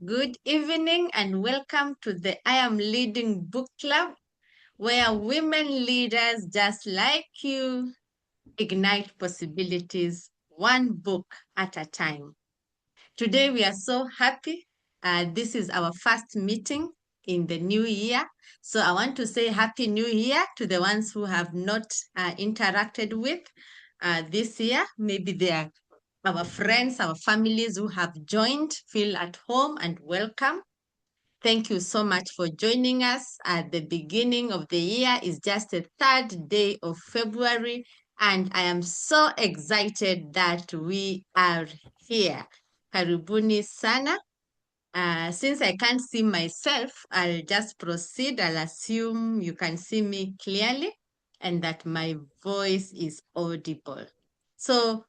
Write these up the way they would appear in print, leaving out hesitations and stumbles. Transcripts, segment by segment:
Good evening and welcome to the I Am Leading Book Club, where women leaders just like you ignite possibilities one book at a time. Today we are so happy. This is our first meeting in the new year. So I want to say Happy New Year to the ones who have not interacted with this year. Maybe they are our friends, our families who have joined. Feel at home and welcome. Thank you so much for joining us at the beginning of the year. It's just the third day of February, and I am so excited that we are here. Karibuni sana. Since I can't see myself, I'll just proceed. I'll assume you can see me clearly and that my voice is audible. So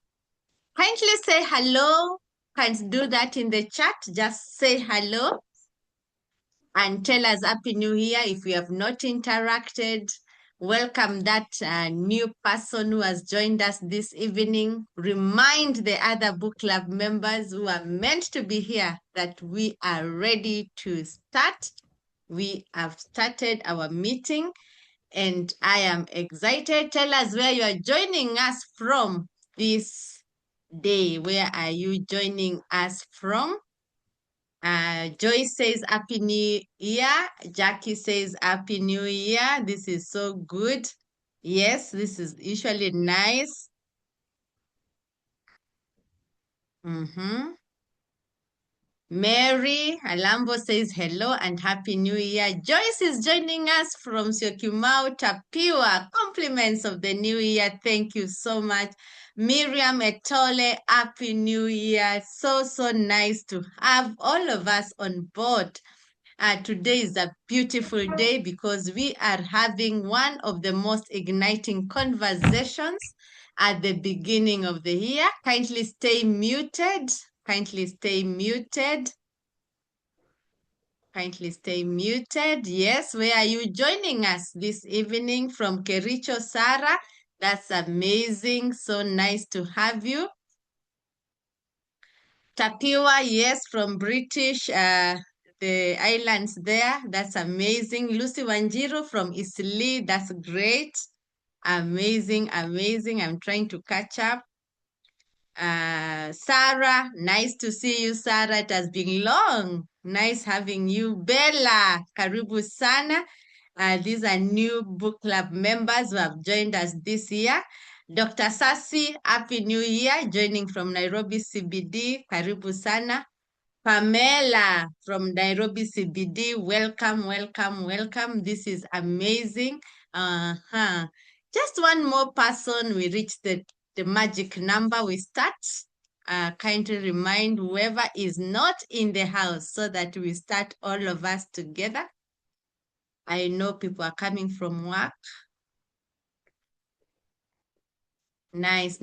kindly say hello. Can't do that in the chat. Just say hello and tell us Happy New Year if we have not interacted. Welcome that new person who has joined us this evening. Remind the other book club members who are meant to be here that we are ready to start. We have started our meeting and I am excited. Tell us where you are joining us from this day. Where are you joining us from? Joyce says Happy New Year. Jackie says Happy New Year. This is so good. Yes, this is usually nice. Mary Alambo says hello and Happy New Year. Joyce is joining us from Syokimau, Tapiwa. Compliments of the New Year. Thank you so much. Miriam Etole, Happy New Year. So nice to have all of us on board. Today is a beautiful day because we are having one of the most igniting conversations at the beginning of the year. Kindly stay muted. Kindly stay muted. Kindly stay muted. Yes, where are you joining us this evening? From Kericho, Sarah. That's amazing. So nice to have you. Tapiwa, yes, from British, the islands there. That's amazing. Lucy Wanjiru from Isli. That's great. Amazing. I'm trying to catch up. Sarah, nice to see you, Sarah. It has been long. Nice having you. Bella, karibu sana. These are new book club members who have joined us this year. Dr. Sasi, Happy New Year, joining from Nairobi CBD. Karibu sana. Pamela from Nairobi CBD, welcome. This is amazing. Just one more person, we reach the magic number. We start. Kindly remind whoever is not in the house so that we start all of us together. I know people are coming from work. Nice.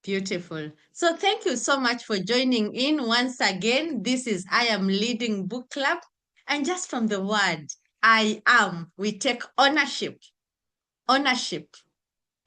Beautiful. So thank you so much for joining in once again. This is I Am Leading Book Club. And just from the word I am, we take ownership.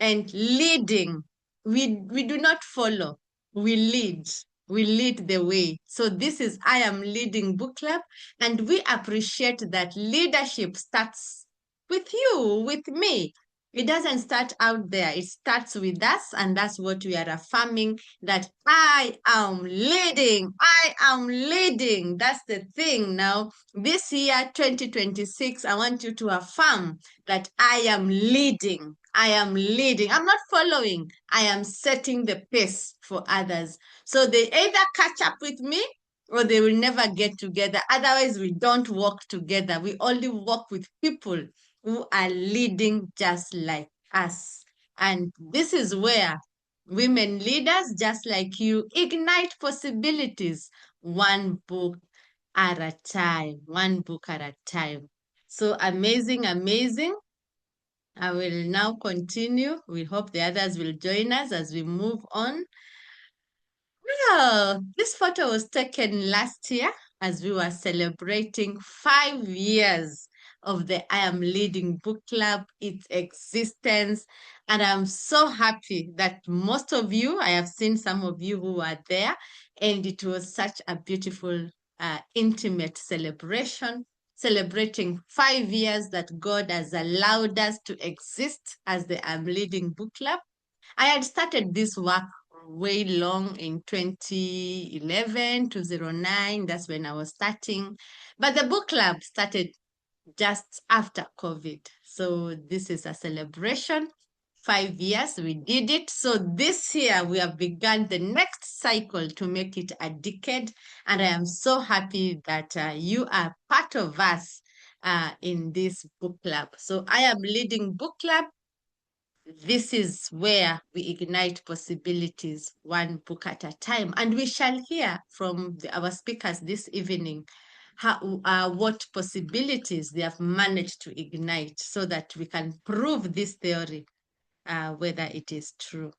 And leading. We do not follow. We lead. We lead the way. So this is I Am Leading Book Club. And we appreciate that leadership starts with you, with me. It doesn't start out there. It starts with us, and that's what we are affirming, that I am leading. I am leading. That's the thing now. This year, 2026, I want you to affirm that I am leading. I am leading. I'm not following. I am setting the pace for others. So they either catch up with me or they will never get together. Otherwise, we don't walk together. We only walk with people who are leading just like us. And this is where women leaders just like you ignite possibilities one book at a time, one book at a time. So amazing. I will now continue. We hope the others will join us as we move on. Well, this photo was taken last year as we were celebrating 5 years of the I Am Leading Book Club, its existence. And I'm so happy that most of you, I have seen some of you who are there, and it was such a beautiful, intimate celebration, celebrating 5 years that God has allowed us to exist as the I Am Leading Book Club. I had started this work way long in 2011, 2009. That's when I was starting. But the book club started just after COVID. So this is a celebration. 5 years we did it. So this year we have begun the next cycle to make it a decade. And I am so happy that you are part of us in this book club. So I am leading book club. This is where we ignite possibilities one book at a time. And we shall hear from our speakers this evening what possibilities they have managed to ignite so that we can prove this theory, whether it is true.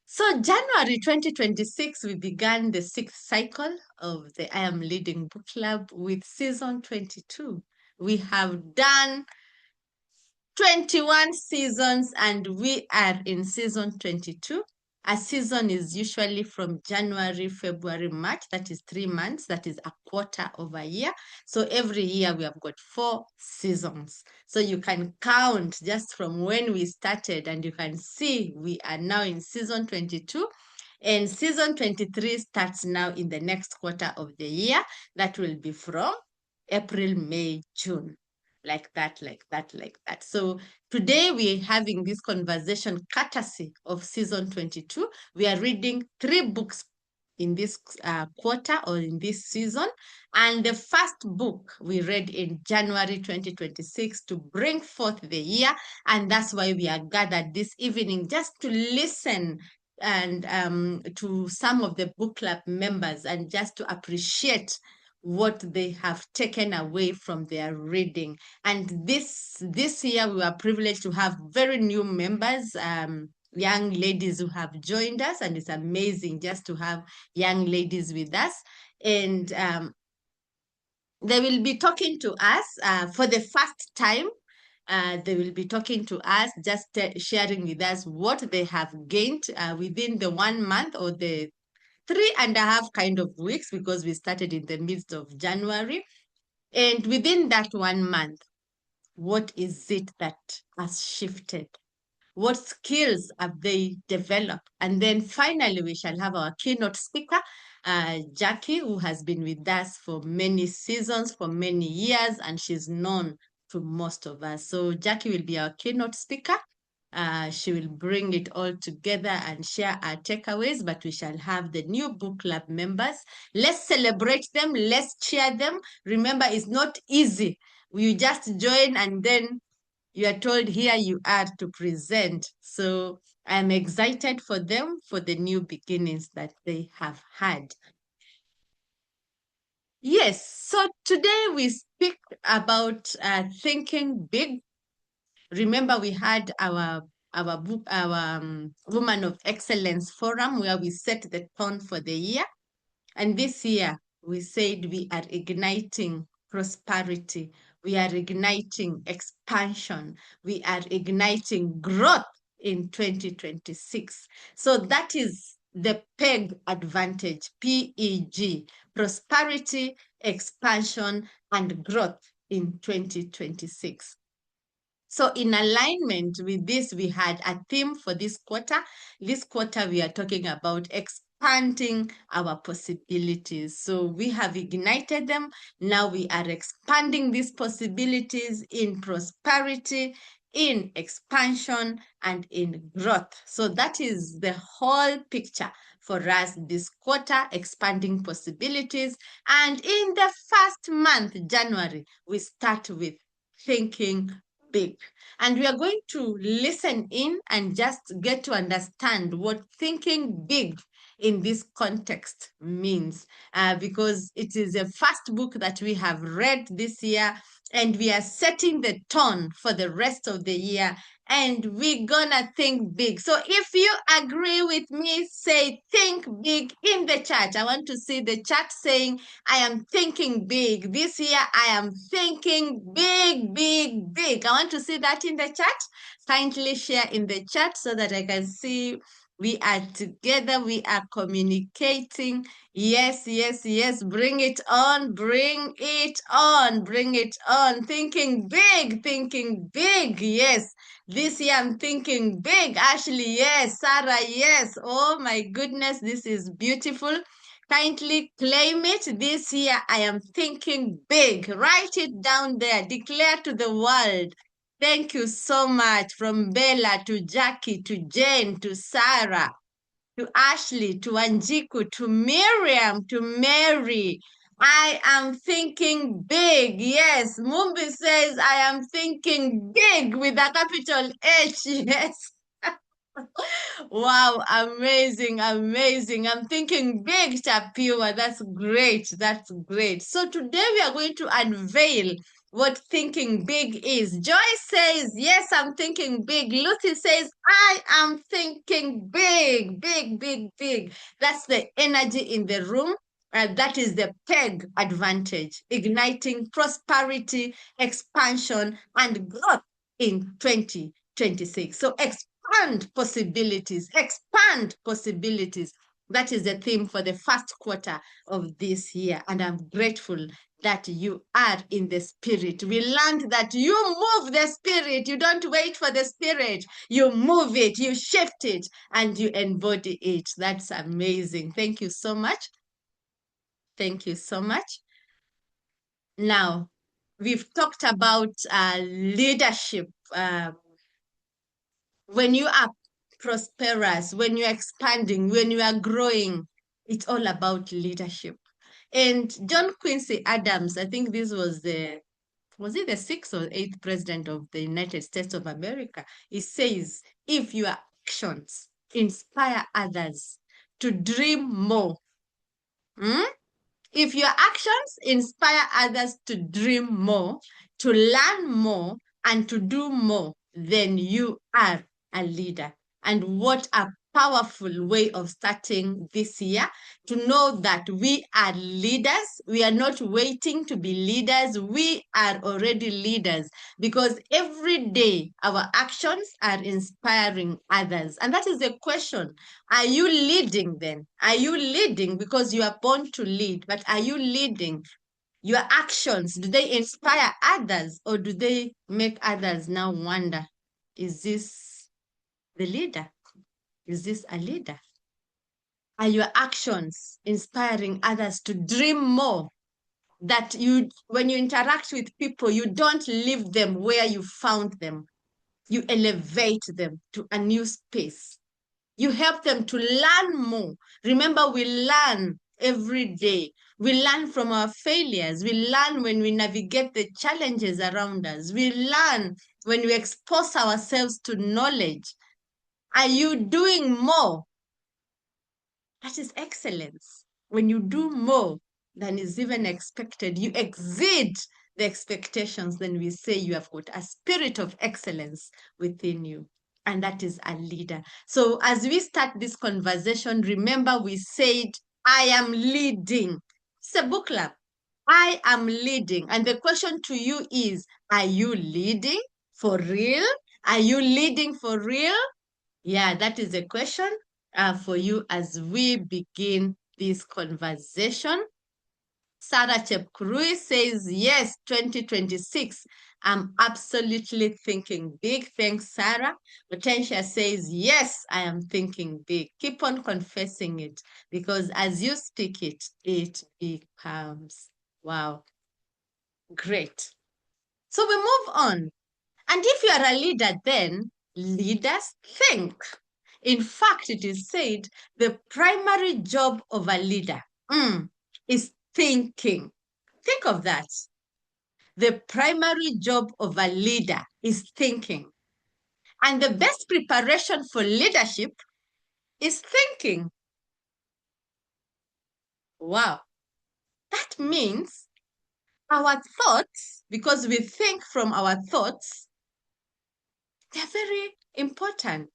So January 2026, we began the 6th cycle of the I Am Leading Book Club with season 22. We have done 21 seasons and we are in season 22. A season is usually from January, February, March. That is 3 months. That is a quarter of a year. So every year we have got 4 seasons. So you can count just from when we started and you can see we are now in season 22. And season 23 starts now in the next quarter of the year. That will be from April, May, June. Like that, like that, like that. So today we're having this conversation courtesy of season 22. We are reading 3 books in this quarter or in this season. And the first book we read in January 2026 to bring forth the year. And that's why we are gathered this evening just to listen and to some of the book club members and just to appreciate what they have taken away from their reading. And this year we are privileged to have very new members, young ladies who have joined us, and it's amazing just to have young ladies with us. And they will be talking to us for the first time. They will be talking to us, just sharing with us what they have gained within the 1 month or the 3.5 kind of weeks, because we started in the midst of January. And within that 1 month, what is it that has shifted? What skills have they developed? And then finally, we shall have our keynote speaker, Jackie, who has been with us for many seasons, for many years, and she's known to most of us. So Jackie will be our keynote speaker. She will bring it all together and share our takeaways, but we shall have the new book club members. Let's celebrate them. Let's cheer them. Remember, it's not easy. You just join and then you are told here you are to present. So I'm excited for them, for the new beginnings that they have had. Yes, so today we speak about thinking big. Remember, we had our book, our Woman of Excellence Forum, where we set the tone for the year. And this year, we said we are igniting prosperity. We are igniting expansion. We are igniting growth in 2026. So that is the PEG advantage, PEG, prosperity, expansion, and growth in 2026. So in alignment with this, we had a theme for this quarter. This quarter, we are talking about expanding our possibilities. So we have ignited them. Now we are expanding these possibilities in prosperity, in expansion, and in growth. So that is the whole picture for us this quarter, expanding possibilities. And in the first month, January, we start with thinking big. And we are going to listen in and just get to understand what thinking big in this context means, because it is the first book that we have read this year, and we are setting the tone for the rest of the year, and we're gonna think big. So if you agree with me, say think big in the chat. I want to see the chat saying, I am thinking big. This year, I am thinking big, big, big. I want to see that in the chat. Kindly share in the chat so that I can see we are together, we are communicating. Yes, yes, yes. Bring it on, bring it on, bring it on. Thinking big, thinking big. Yes. This year I'm thinking big. Ashley, yes. Sarah, yes. Oh my goodness, this is beautiful. Kindly claim it. This year I am thinking big. Write it down there. Declare to the world. Thank you so much, from Bella to Jackie to Jane to Sarah to Ashley to Anjiku to Miriam to Mary. I am thinking big. Yes, Mumbi says I am thinking big with a capital H. Yes. Wow, amazing, amazing. I'm thinking big, Tapiwa. That's great. That's great. So today we are going to unveil what thinking big is. Joy says, yes, I'm thinking big. Lucy says, I am thinking big, big, big, big. That's the energy in the room. That is the PEG advantage, igniting prosperity, expansion, and growth in 2026. So expand possibilities, expand possibilities. That is the theme for the first quarter of this year. And I'm grateful that you are in the spirit. We learned that you move the spirit. You don't wait for the spirit. You move it, you shift it, and you embody it. That's amazing. Thank you so much. Thank you so much. Now, we've talked about leadership. When you are prosperous, when you're expanding, when you are growing, it's all about leadership. And John Quincy Adams, I think this was the sixth or eighth president of the United States of America? He says, if your actions inspire others to dream more, hmm? If your actions inspire others to dream more, to learn more, and to do more, then you are a leader. And what a powerful way of starting this year, to know that we are leaders. We are not waiting to be leaders. We are already leaders, because every day our actions are inspiring others. And that is the question. Are you leading then? Are you leading because you are born to lead? But are you leading? Your actions, do they inspire others, or do they make others now wonder, is this the leader? Is this a leader? Are your actions inspiring others to dream more? That you, when you interact with people, you don't leave them where you found them. You elevate them to a new space. You help them to learn more. Remember, we learn every day. We learn from our failures. We learn when we navigate the challenges around us. We learn when we expose ourselves to knowledge. Are you doing more? That is excellence. When you do more than is even expected, you exceed the expectations, then we say you have got a spirit of excellence within you. And that is a leader. So as we start this conversation, remember we said, I am leading. It's a book club. I am leading. And the question to you is, are you leading for real? Are you leading for real? Yeah, that is a question for you as we begin this conversation. Sarah Chepkurui says, yes, 2026. I'm absolutely thinking big. Thanks, Sarah. Potentia says, yes, I am thinking big. Keep on confessing it, because as you speak it, it becomes. Wow, great. So we move on. And if you are a leader, then leaders think. In fact, it is said the primary job of a leader is thinking. Think of that. The primary job of a leader is thinking. And the best preparation for leadership is thinking. Wow. That means our thoughts, because we think from our thoughts, they're very important.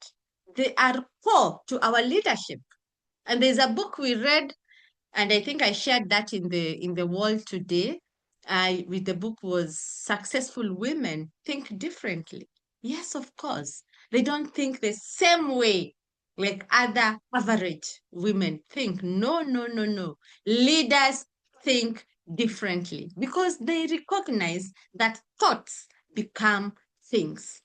They are core to our leadership. And there's a book we read, and I think I shared that in the world today. With the book was Successful Women Think Differently. Yes, of course. They don't think the same way like other average women think. No, no, no, no. Leaders think differently because they recognize that thoughts become things.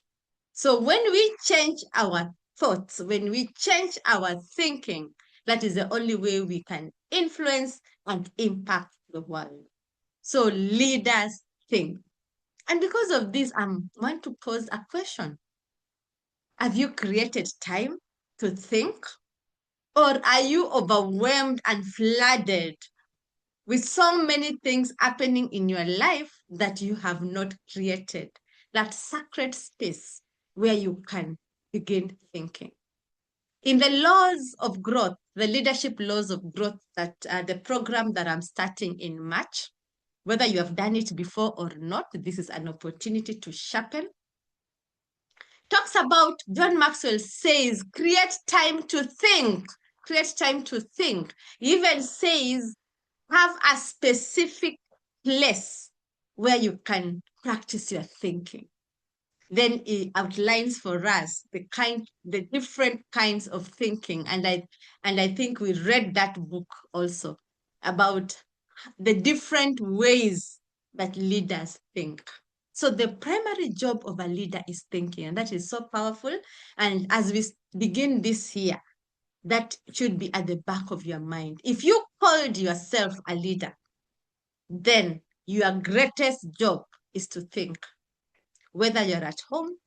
So when we change our thoughts, when we change our thinking, that is the only way we can influence and impact the world. So leaders think. And because of this, I want to pose a question. Have you created time to think? Or are you overwhelmed and flooded with so many things happening in your life that you have not created that sacred space where you can begin thinking? In the laws of growth, the leadership laws of growth, that the program that I'm starting in March, whether you have done it before or not, this is an opportunity to sharpen. Talks about, John Maxwell says, create time to think. Create time to think. He even says, have a specific place where you can practice your thinking. Then he outlines for us the different kinds of thinking. And I think we read that book also about the different ways that leaders think. So the primary job of a leader is thinking, and that is so powerful. And as we begin this year, that should be at the back of your mind. If you called yourself a leader, then your greatest job is to think. Whether you're at home,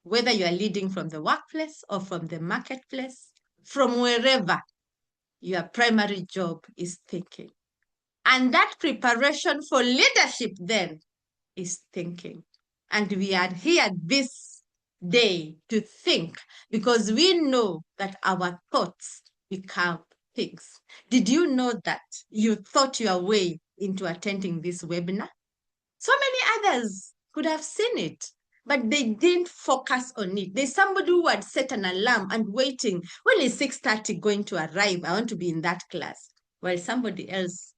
whether you are leading from the workplace or from the marketplace, from wherever, your primary job is thinking. And that preparation for leadership then is thinking. And we are here this day to think because we know that our thoughts become things. Did you know that you thought your way into attending this webinar? So many others could have seen it, but they didn't focus on it. There's somebody who had set an alarm and waiting. When is 6:30 going to arrive? I want to be in that class. While somebody else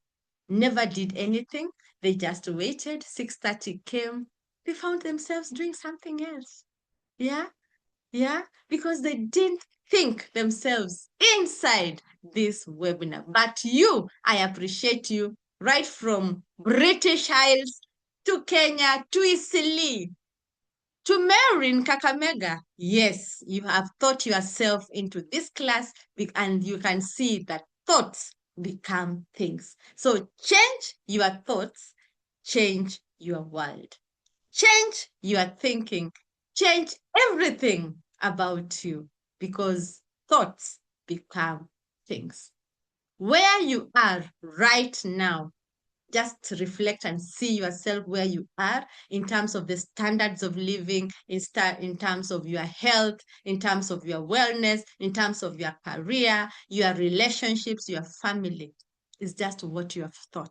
never did anything. They just waited. 6:30 came. They found themselves doing something else. Yeah, yeah, because they didn't think themselves inside this webinar. But you, I appreciate you, right from British Isles to Kenya to Isili to Marin Kakamega. Yes, you have thought yourself into this class and you can see that thoughts become things. So change your thoughts, change your world. Change your thinking, change everything about you because thoughts become things. Where you are right now, just reflect and see yourself where you are in terms of the standards of living, in terms of your health, in terms of your wellness, in terms of your career, your relationships, your family. It's just what you have thought.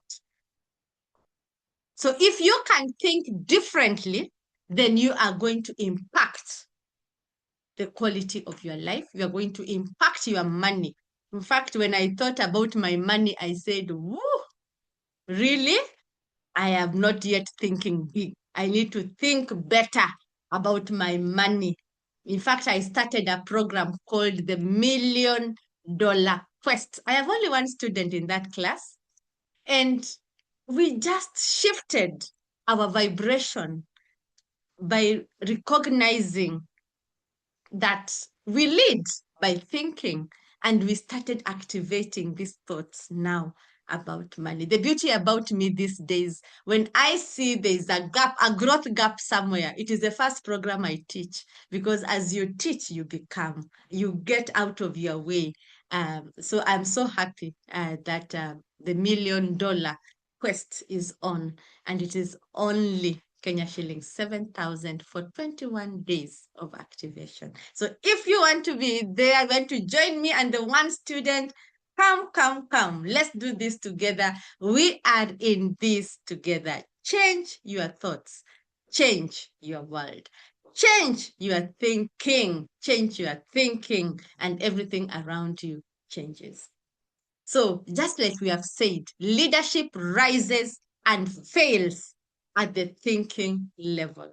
So if you can think differently, then you are going to impact the quality of your life. You are going to impact your money. In fact, when I thought about my money, I said, woo, really? I am not yet thinking big. I need to think better about my money. In fact, I started a program called the $1,000,000 Quest. I have only one student in that class. And we just shifted our vibration by recognizing that we lead by thinking, and we started activating these thoughts now about money. The beauty about me these days, when I see there's a gap, a growth gap somewhere, it is the first program I teach, because as you teach, you become, you get out of your way. So I'm so happy that the $1,000,000 Quest is on, and it is only Kenya shillings 7,000 for 21 days of activation. So if you want to be there, want to join me and the one student, Come, come, come. Let's do this together. We are in this together. Change your thoughts. Change your world. Change your thinking. Change your thinking, and everything around you changes. So, just like we have said, leadership rises and fails at the thinking level.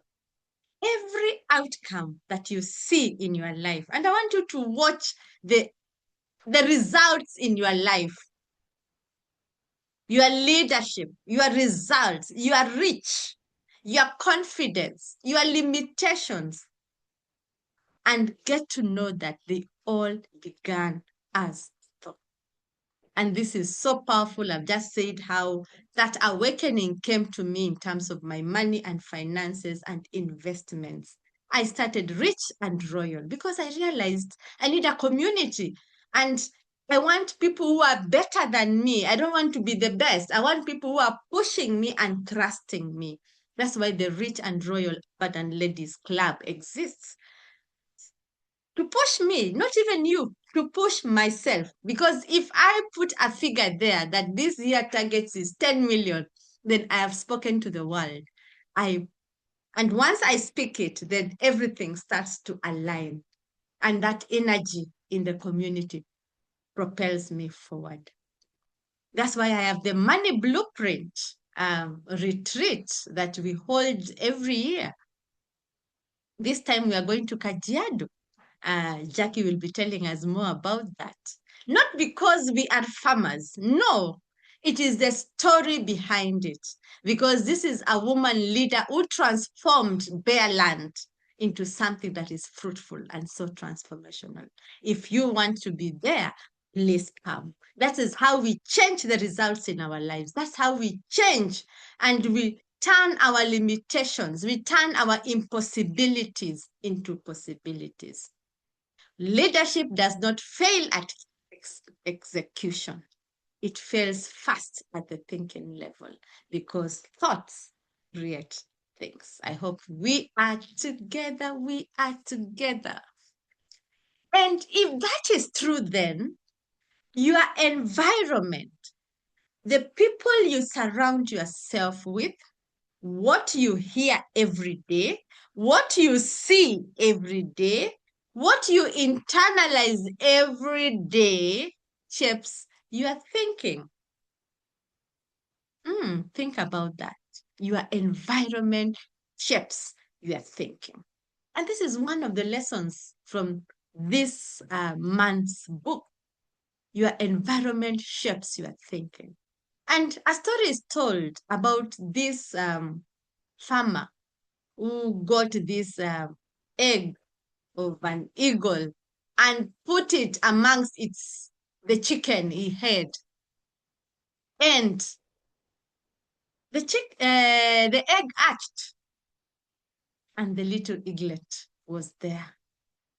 Every outcome that you see in your life, and I want you to watch the results in your life, your leadership, your results, your reach, your confidence, your limitations, and get to know that they all began as thought. And this is so powerful. I've just said how that awakening came to me in terms of my money and finances and investments. I started rich and royal because I realized I need a community. And I want people who are better than me. I don't want to be the best. I want people who are pushing me and trusting me. That's why the Rich and Royal Abundant Ladies Club exists, to push me, not even you, to push myself. Because if I put a figure there that this year targets is 10 million, then I have spoken to the world. And once I speak it, then everything starts to align. And that energy in the community propels me forward. That's why I have the money blueprint retreat that we hold every year. This time we are going to Kajiado. Jackie will be telling us more about that. Not because we are farmers, no. It is the story behind it. Because this is a woman leader who transformed bare land into something that is fruitful and so transformational. If you want to be there, please come. That is how we change the results in our lives. That's how we change, and we turn our limitations, we turn our impossibilities into possibilities. Leadership does not fail at execution. It fails fast at the thinking level because thoughts create things. I hope we are together. We are together. And if that is true, then your environment, the people you surround yourself with, what you hear every day, what you see every day, what you internalize every day shapes your thinking. Think about that. Your environment shapes your thinking. And this is one of the lessons from this month's book. Your environment shapes your thinking. And a story is told about this farmer who got this egg of an eagle and put it amongst the chicken he had. And the egg hatched, and the little eaglet was there.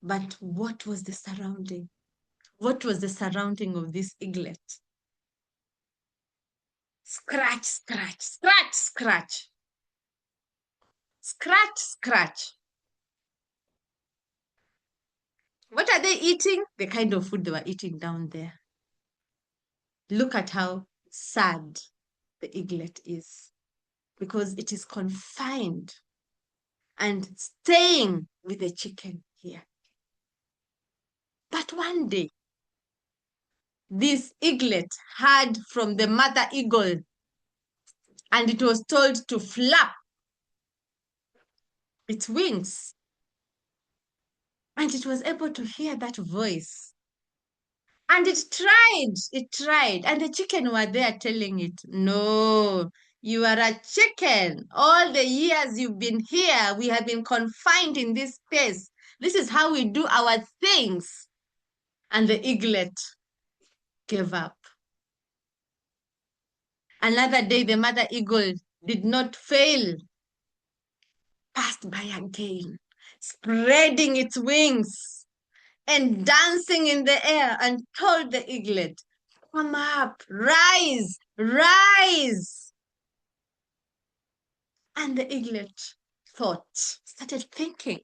But what was the surrounding? What was the surrounding of this eaglet? Scratch, scratch, scratch, scratch. Scratch, scratch. What are they eating? The kind of food they were eating down there. Look at how sad the eaglet is, because it is confined and staying with the chicken here. But one day, this eaglet heard from the mother eagle, and it was told to flap its wings. And it was able to hear that voice. And it tried. And the chicken were there telling it, no, you are a chicken. All the years you've been here, we have been confined in this space. This is how we do our things. And the eaglet gave up. Another day, the mother eagle did not fail, passed by again, spreading its wings and dancing in the air, and told the eaglet, come up, rise, rise. And the eaglet started thinking,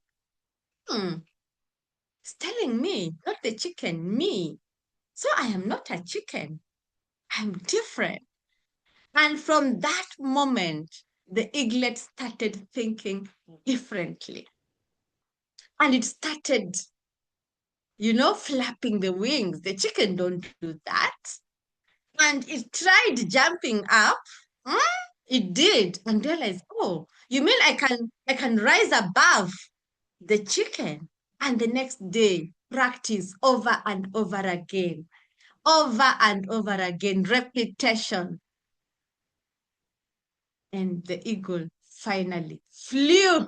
it's telling me, not the chicken, me. So I am not a chicken. I'm different. And from that moment, the eaglet started thinking differently. And it started, flapping the wings. The chicken don't do that. And it tried jumping up. Hmm? It did, and realized, oh, you mean I can rise above the chicken? And the next day, practice over and over again, repetition. And the eagle finally flew,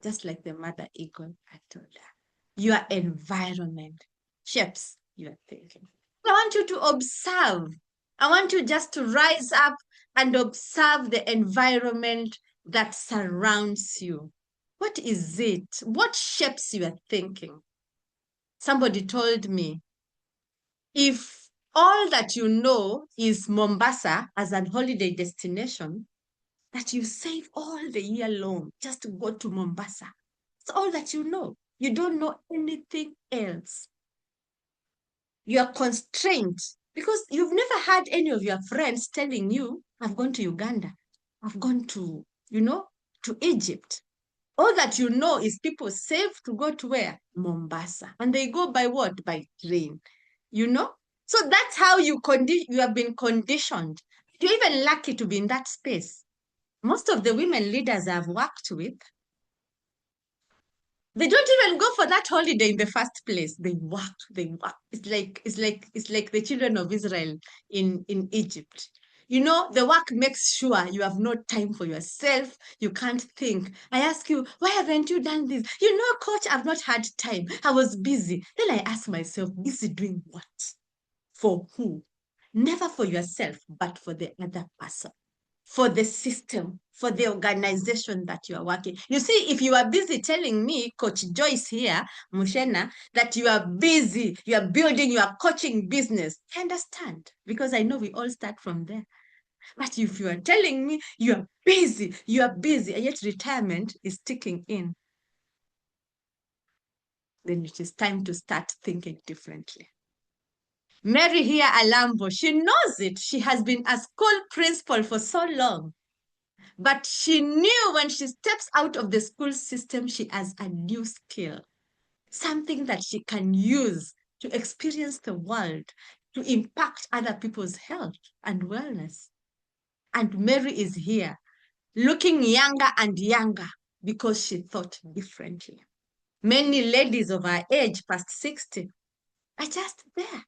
just like the mother eagle had told her. Your environment shapes your thinking. I want you to observe. I want you just to rise up and observe the environment that surrounds you. What is it? What shapes your thinking? Somebody told me, if all that you know is Mombasa as an holiday destination, that you save all the year long just to go to Mombasa. It's all that you know. You don't know anything else. You are constrained because you've never had any of your friends telling you, I've gone to Uganda, I've gone to Egypt. All that you know is people save to go to where? Mombasa. And they go by what? By train. You know? So that's how you have been conditioned. You're even lucky to be in that space. Most of the women leaders I've worked with, they don't even go for that holiday in the first place. They work, they work. It's like the children of Israel in Egypt. The work makes sure you have no time for yourself. You can't think. I ask you, why haven't you done this? Coach, I've not had time. I was busy. Then I ask myself, busy doing what? For who? Never for yourself, but for the other person, for the system, for the organization that you are working. You see, if you are busy telling me, Coach Joyce here, Mushena, that you are busy, you are building your coaching business, I understand, because I know we all start from there. But if you are telling me you are busy, and yet retirement is ticking in, then it is time to start thinking differently. Mary here, Alambo, she knows it. She has been a school principal for so long. But she knew when she steps out of the school system, she has a new skill, something that she can use to experience the world, to impact other people's health and wellness. And Mary is here, looking younger and younger because she thought differently. Many ladies of our age, past 60, are just there,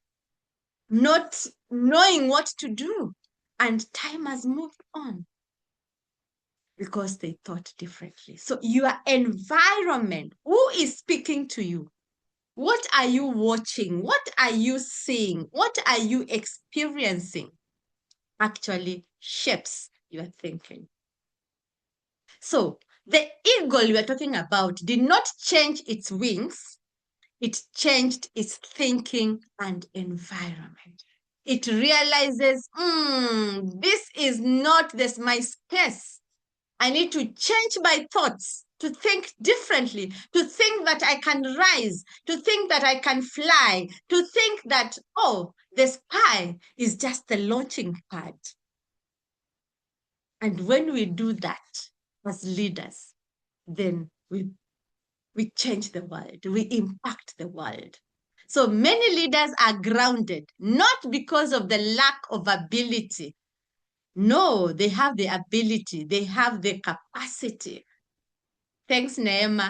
not knowing what to do. And time has moved on because they thought differently. So your environment, who is speaking to you? What are you watching? What are you seeing? What are you experiencing? Actually shapes your thinking. So the eagle we are talking about did not change its wings. It changed its thinking and environment. It realizes, this is not my space. I need to change my thoughts, to think differently, to think that I can rise, to think that I can fly, to think that, oh, the sky is just the launching pad. And when we do that as leaders, then we change the world, we impact the world. So many leaders are grounded, not because of the lack of ability. No, they have the ability, they have the capacity. Thanks, Neema.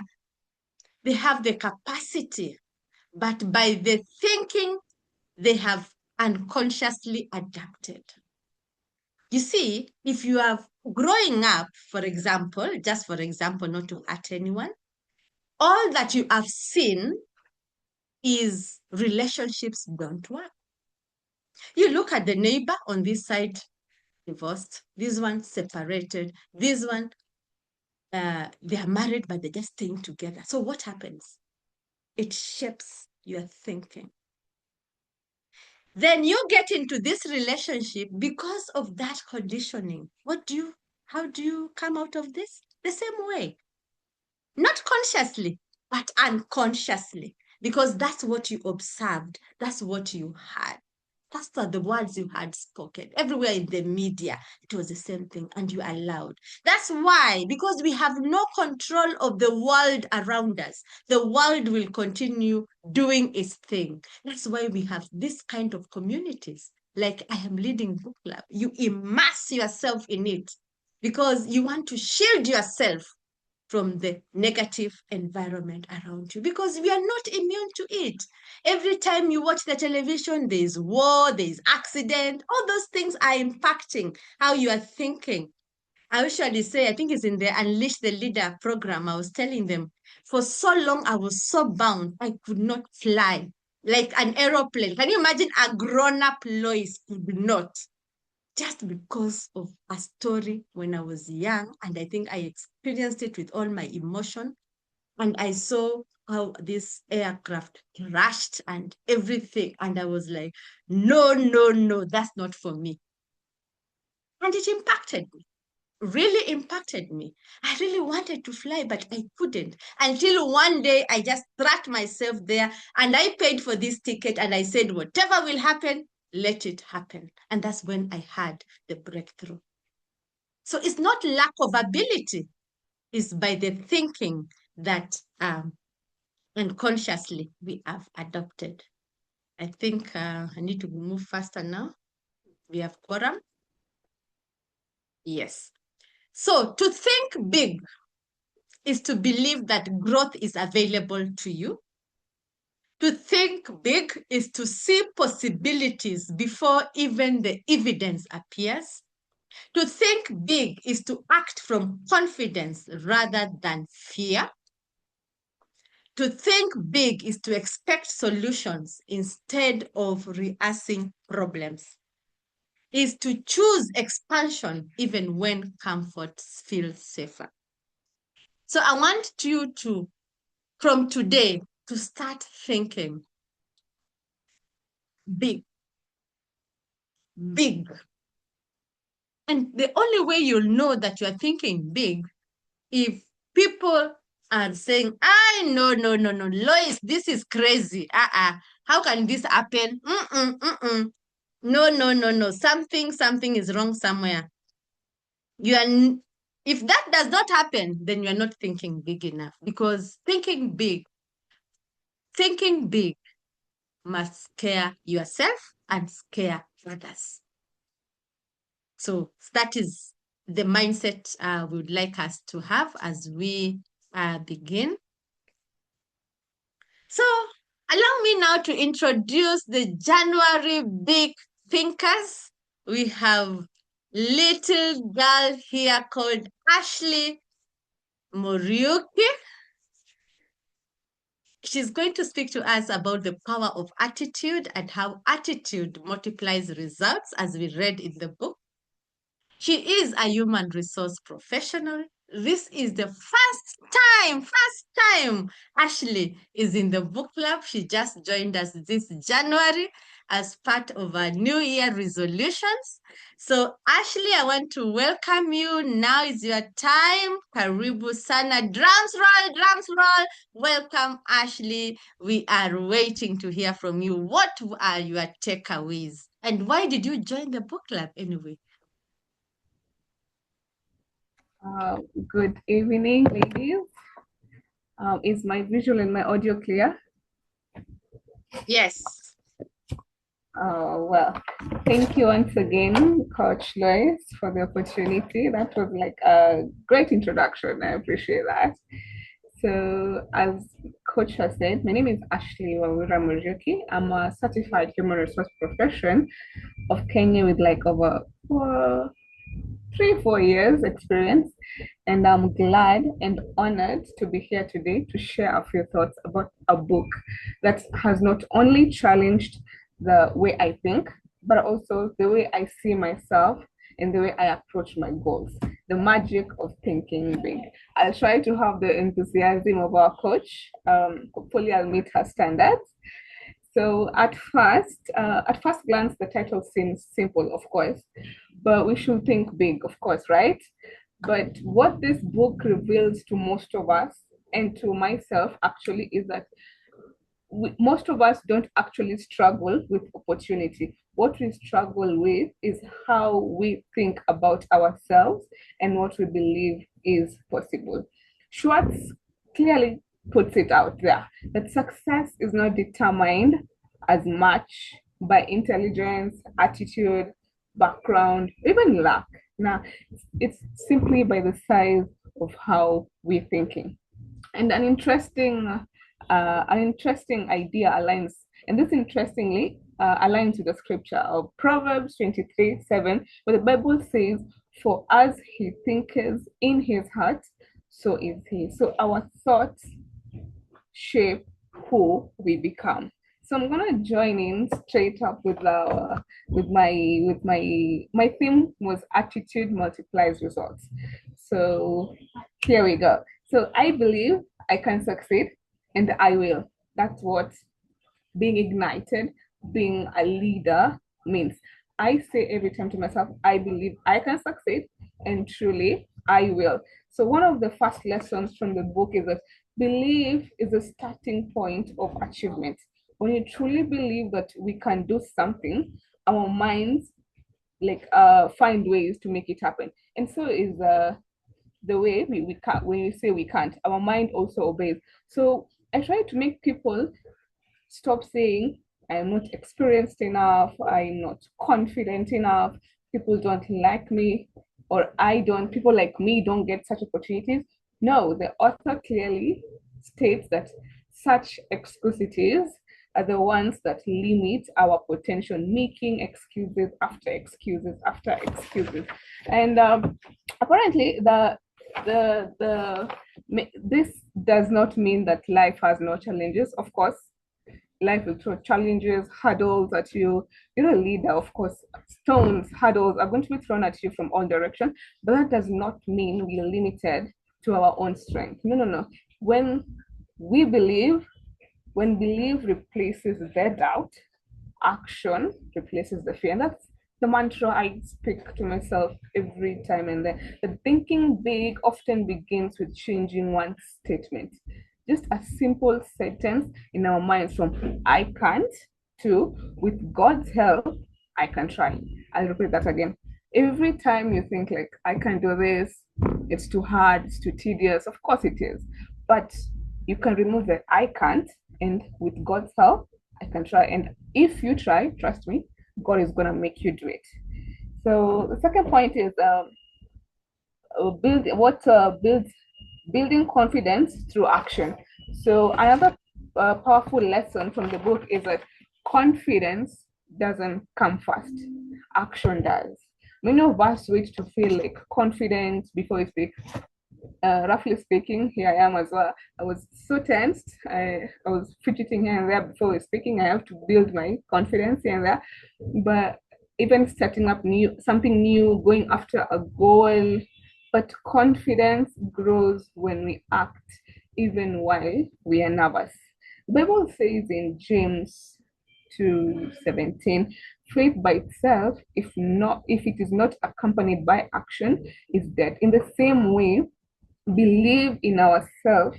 They have the capacity, but by the thinking, they have unconsciously adapted. You see, if you are growing up, for example, just for example, not to hurt anyone, all that you have seen is relationships don't work. You look at the neighbor on this side, divorced, this one separated, this one, they are married, but they're just staying together. So what happens? It shapes your thinking. Then you get into this relationship because of that conditioning. How do you come out of this? The same way. Not consciously, but unconsciously. because that's what you observed, that's what you had. That's the words you had spoken. Everywhere in the media, it was the same thing, and you allowed. That's why, because we have no control of the world around us, the world will continue doing its thing. That's why we have this kind of communities. Like I am leading book club. You immerse yourself in it because you want to shield yourself from the negative environment around you because we are not immune to it. Every time you watch the television, there's war, there's accident, all those things are impacting how you are thinking. I usually say, I think it's in the Unleash the Leader program, I was telling them, for so long I was so bound, I could not fly like an aeroplane. Can you imagine a grown-up Lois could not? Just because of a story when I was young. And I think I experienced it with all my emotion. And I saw how this aircraft crashed and everything. And I was like, no, no, no, that's not for me. And it impacted me, really impacted me. I really wanted to fly, but I couldn't. Until one day I just trapped myself there and I paid for this ticket and I said, whatever will happen, let it happen. And that's when I had the breakthrough. So it's not lack of ability, it's by the thinking that unconsciously we have adopted. I think I need to move faster now. We have quorum. Yes. So to think big is to believe that growth is available to you. To think big is to see possibilities before even the evidence appears. To think big is to act from confidence rather than fear. To think big is to expect solutions instead of rehearsing problems. Is to choose expansion even when comfort feels safer. So I want you to, from today, to start thinking big, big. And the only way you'll know that you're thinking big, if people are saying, no, no, no, no, Lois, this is crazy. How can this happen? No, no, no, no. Something is wrong somewhere. If that does not happen, then you're not thinking big enough because thinking big must scare yourself and scare others. So that is the mindset we would like us to have as we begin. So allow me now to introduce the January big thinkers. We have little girl here called Ashley Moriuki. She's going to speak to us about the power of attitude and how attitude multiplies results, as we read in the book. She is a human resource professional. This is the first time Ashley is in the book club. She just joined us this January as part of our New Year resolutions. So Ashley, I want to welcome you. Now is your time. Karibu sana. Drums roll, drums roll. Welcome, Ashley. We are waiting to hear from you. What are your takeaways? And why did you join the book club anyway? Good evening, ladies. Is my visual and my audio clear? Yes. Well, thank you once again, Coach Lois, for the opportunity. That was like a great introduction. I appreciate that. So, as Coach has said, my name is Ashley Wawira Muriuki. I'm a certified human resource professional of Kenya with like over 3-4 years experience, and I'm glad and honored to be here today to share a few thoughts about a book that has not only challenged the way I think, but also the way I see myself and the way I approach my goals. The magic of thinking big. I'll try to have the enthusiasm of our coach. Hopefully I'll meet her standards. So at first glance, the title seems simple, of course, but we should think big, of course, right? But what this book reveals to most of us and to myself actually is that most of us don't actually struggle with opportunity. What we struggle with is how we think about ourselves and what we believe is possible. Schwartz clearly puts it out there that success is not determined as much by intelligence, attitude, background, even luck. Now, it's simply by the size of how we're thinking. And an interesting idea aligns, and this interestingly aligns with the scripture of Proverbs 23:7, where the Bible says, "For as he thinketh in his heart, so is he." So our thoughts shape who we become. So I'm gonna join in straight up with my theme was attitude multiplies results. So here we go. So I believe I can succeed and I will. That's what being ignited, being a leader means. I say every time to myself, I believe I can succeed and truly I will. So, one of the first lessons from the book is that belief is a starting point of achievement. When you truly believe that we can do something, our minds find ways to make it happen. And so is the way we can't, when you say we can't, our mind also obeys. So I try to make people stop saying, I'm not experienced enough, I'm not confident enough, people don't like me, or people like me don't get such opportunities. No, the author clearly states that such excuses are the ones that limit our potential, making excuses after excuses after excuses. And apparently, the this does not mean that life has no challenges. Of course, life will throw challenges, hurdles at you. You're a leader, of course. Stones, hurdles are going to be thrown at you from all directions, but that does not mean we are limited to our own strength. No, no, no. When we believe, when belief replaces the doubt, action replaces the fear. And that's the mantra I speak to myself every time and then. The thinking big often begins with changing one statement. Just a simple sentence in our minds from I can't to with God's help, I can try. I'll repeat that again. Every time you think like I can do this, it's too hard, it's too tedious. Of course it is. But you can remove the I can't, and with God's help, I can try. And if you try, trust me, God is gonna make you do it. So the second point is builds building confidence through action. So another powerful lesson from the book is that confidence doesn't come first, action does. Many of us wait to feel like confident before we speak. Roughly speaking, here I am as well. I was so tensed. I was fidgeting here and there before speaking. I have to build my confidence here and there. But even starting up something new, going after a goal, but confidence grows when we act, even while we are nervous. The Bible says in James 2:17, faith by itself, if it is not accompanied by action, is dead. In the same way, believe in ourselves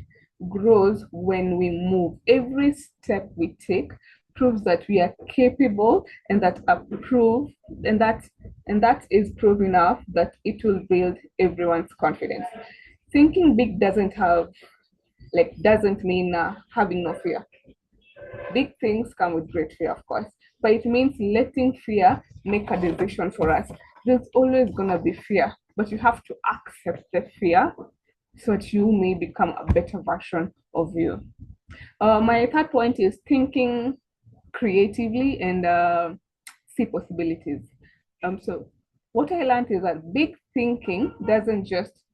grows when we move. Every step we take proves that we are capable and that is proof enough that it will build everyone's confidence. Thinking big doesn't mean having no fear. Big things come with great fear, of course, but it means letting fear make a decision for us. There's always gonna be fear, but you have to accept the fear so that you may become a better version of you. My third point is thinking creatively and see possibilities. So what I learned is that big thinking doesn't just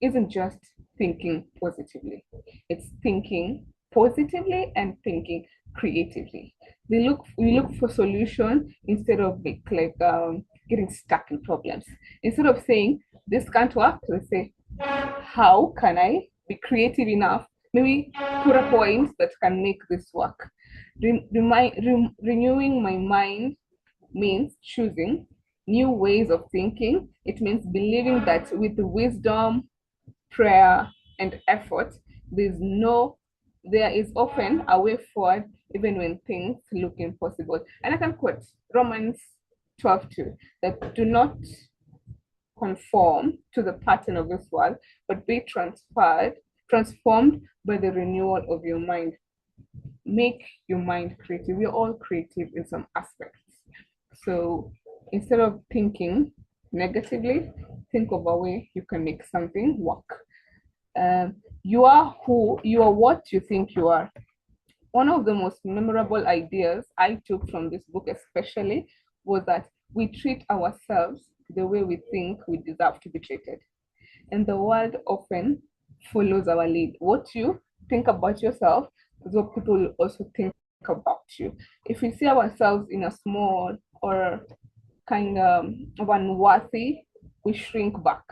isn't just thinking positively. It's thinking positively and thinking creatively. We look for solution instead of getting stuck in problems. Instead of saying this can't work, let's say how can I be creative enough? Maybe put a point that can make this work. Renewing my mind means choosing new ways of thinking. It means believing that with wisdom, prayer, and effort, there's no there is often a way forward even when things look impossible. And I can quote Romans 12:2, that do not conform to the pattern of this world, but be transformed by the renewal of your mind. Make your mind creative. We're all creative in some aspects. So instead of thinking negatively, think of a way you can make something work. You are what you think you are. One of the most memorable ideas I took from this book, especially, was that we treat ourselves the way we think we deserve to be treated. And the world often follows our lead. What you think about yourself is what people will also think about you. If we see ourselves in a small or kind of unworthy, we shrink back.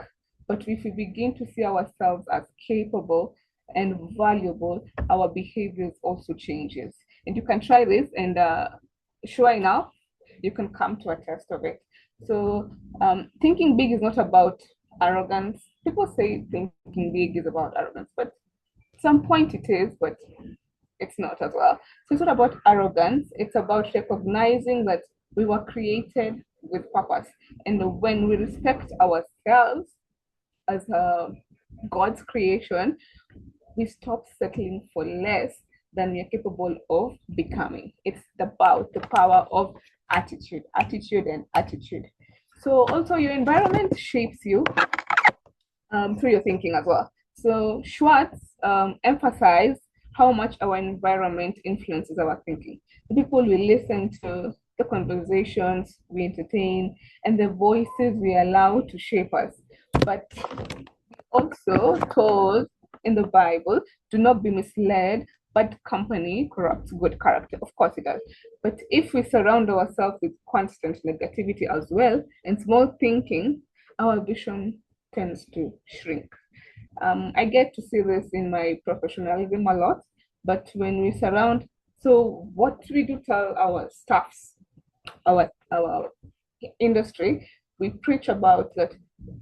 But if we begin to see ourselves as capable and valuable, our behaviors also changes. And you can try this, and sure enough, you can come to a test of it. So thinking big is not about arrogance. People say thinking big is about arrogance, but at some point it is, but it's not as well. So it's not about arrogance, it's about recognizing that we were created with purpose. And when we respect ourselves as God's creation, we stop settling for less than we are capable of becoming. It's about the power of attitude, and attitude. So also your environment shapes you through your thinking as well. So Schwartz emphasized how much our environment influences our thinking. The people we listen to, the conversations we entertain, and the voices we allow to shape us. But also told in the Bible, do not be misled, but company corrupts good character. Of course it does. But if we surround ourselves with constant negativity as well and small thinking, our vision tends to shrink. I get to see this in my professionalism a lot, but when we surround, so what we do tell our staffs, our industry, we preach about that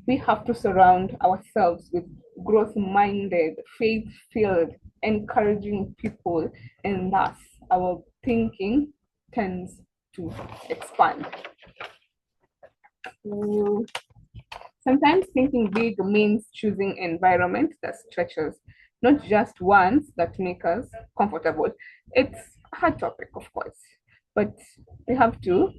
we have to surround ourselves with growth minded, faith filled, encouraging people, and thus our thinking tends to expand. So sometimes thinking big means choosing environment that stretches, not just ones that make us comfortable. It's a hard topic, of course, but we have to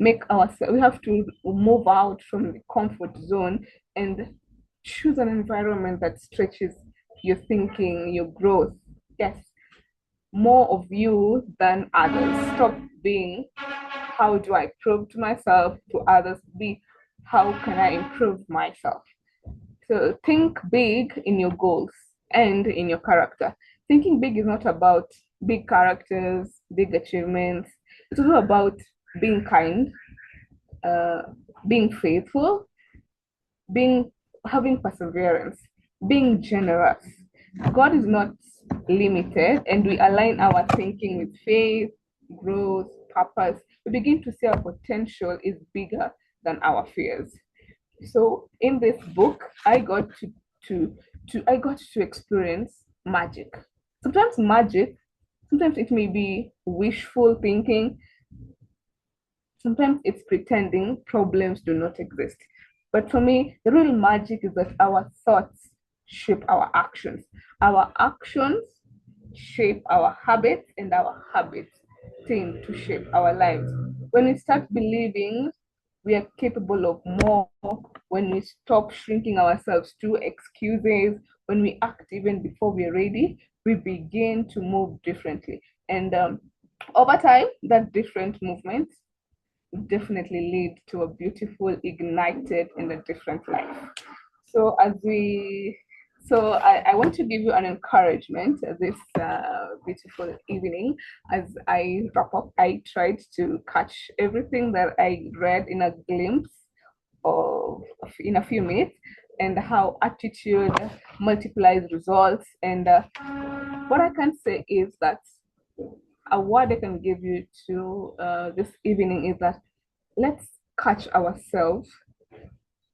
we have to move out from the comfort zone and choose an environment that stretches your thinking, your growth. Yes, more of you than others. Stop being how do I prove to myself, to others, be how can I improve myself. So think big in your goals and in your character. Thinking big is not about big characters, big achievements. It's also about being kind, uh, being faithful, being having perseverance, being generous. God is not limited, and we align our thinking with faith, growth, purpose. We begin to see our potential is bigger than our fears. So in this book, to, I got to experience magic. Sometimes magic, sometimes it may be wishful thinking, sometimes it's pretending problems do not exist. But for me, the real magic is that our thoughts shape our actions. Our actions shape our habits, and our habits tend to shape our lives. When we start believing we are capable of more, when we stop shrinking ourselves to excuses, when we act even before we're ready, we begin to move differently. And over time, that different movement definitely lead to a beautiful, ignited, and a different life. So I want to give you an encouragement this beautiful evening. As I wrap up, I tried to catch everything that I read in a glimpse of in a few minutes, and how attitude multiplies results. And what I can say is that a word I can give you to this evening is that let's catch ourselves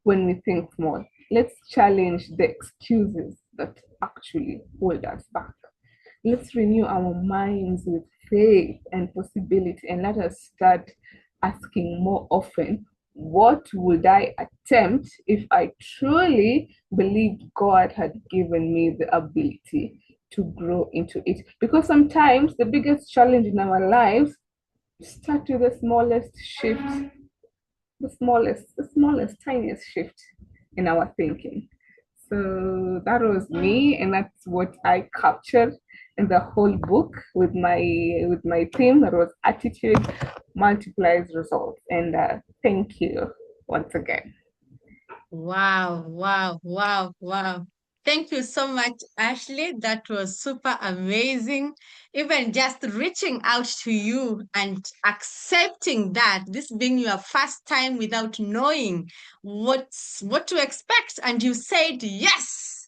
when we think small. Let's challenge the excuses that actually hold us back. let's renew our minds with faith and possibility, and let us start asking more often, what would I attempt if I truly believed God had given me the ability to grow into it? Because sometimes the biggest challenge in our lives start with the smallest shift, the smallest, tiniest shift in our thinking. So that was me, and that's what I captured in the whole book with my theme. That was attitude multiplies results. And thank you once again. Wow, wow, wow, wow. Thank you so much, Ashley. That was super amazing. Even just reaching out to you and accepting that this being your first time without knowing what to expect, and you said yes.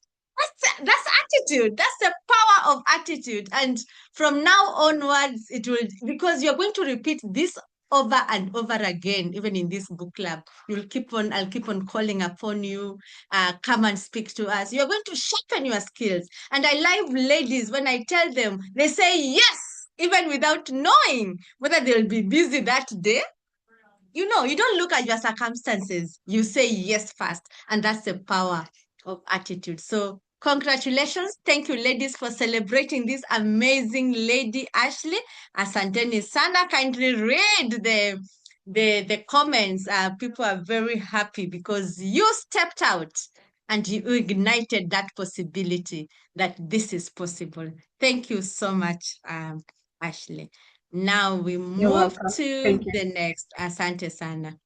That's attitude. That's the power of attitude. And from now onwards, it will, because you're going to repeat this over and over again, even in this book club. I'll keep on calling upon you. Come and speak to us. You're going to sharpen your skills. And I love ladies when I tell them, they say yes, even without knowing whether they'll be busy that day. You don't look at your circumstances. You say yes first. And that's the power of attitude. So, congratulations. Thank you, ladies, for celebrating this amazing lady, Ashley. Asanteni Sana. Kindly read the comments. People are very happy because you stepped out and you ignited that possibility that this is possible. Thank you so much, Ashley. Now we You're move welcome. to Thank you. the next. Asante Sana.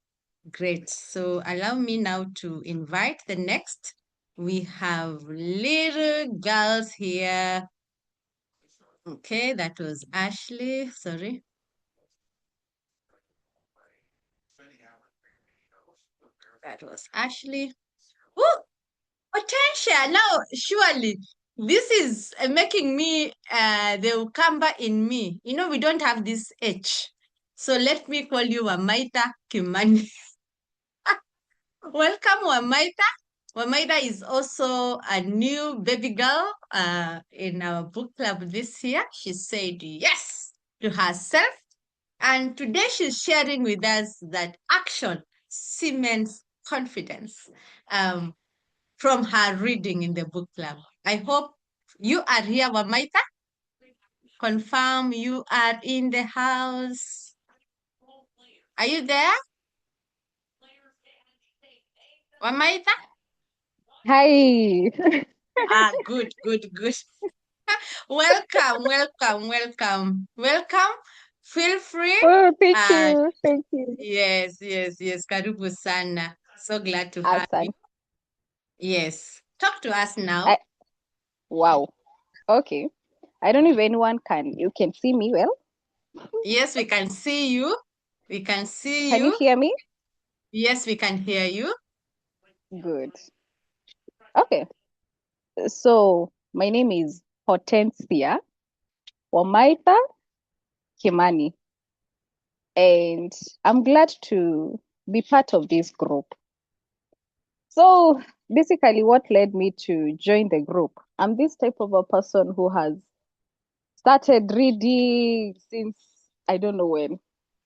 Great. So allow me now to invite the next. We have little girls here. Okay, that was Ashley. Sorry. That was Ashley. Oh, potential. Now, surely, this is making me the Ukamba in me. We don't have this H. So let me call you Wamaita Kimani. Welcome, Wamaita. Wamaida is also a new baby girl in our book club this year. She said yes to herself. And today she's sharing with us that action cements confidence from her reading in the book club. I hope you are here, Wamaita. Confirm you are in the house. Are you there, Wamaita? Hi. Good, good, good. Welcome, welcome, welcome, welcome. Feel free. Oh, thank Uh, you. Thank you. yes, yes, yes. Karibu sana. So glad to have you. Awesome. Yes. Talk to us now. I wow. Okay. I don't know if anyone you can see me well. Yes, we can see you. We can see Can you you. hear me? Yes, we can hear you. Good. Okay. So my name is Hortensia Wamaita Kimani, and I'm glad to be part of this group. So basically, what led me to join the group? I'm this type of a person who has started reading since I don't know when.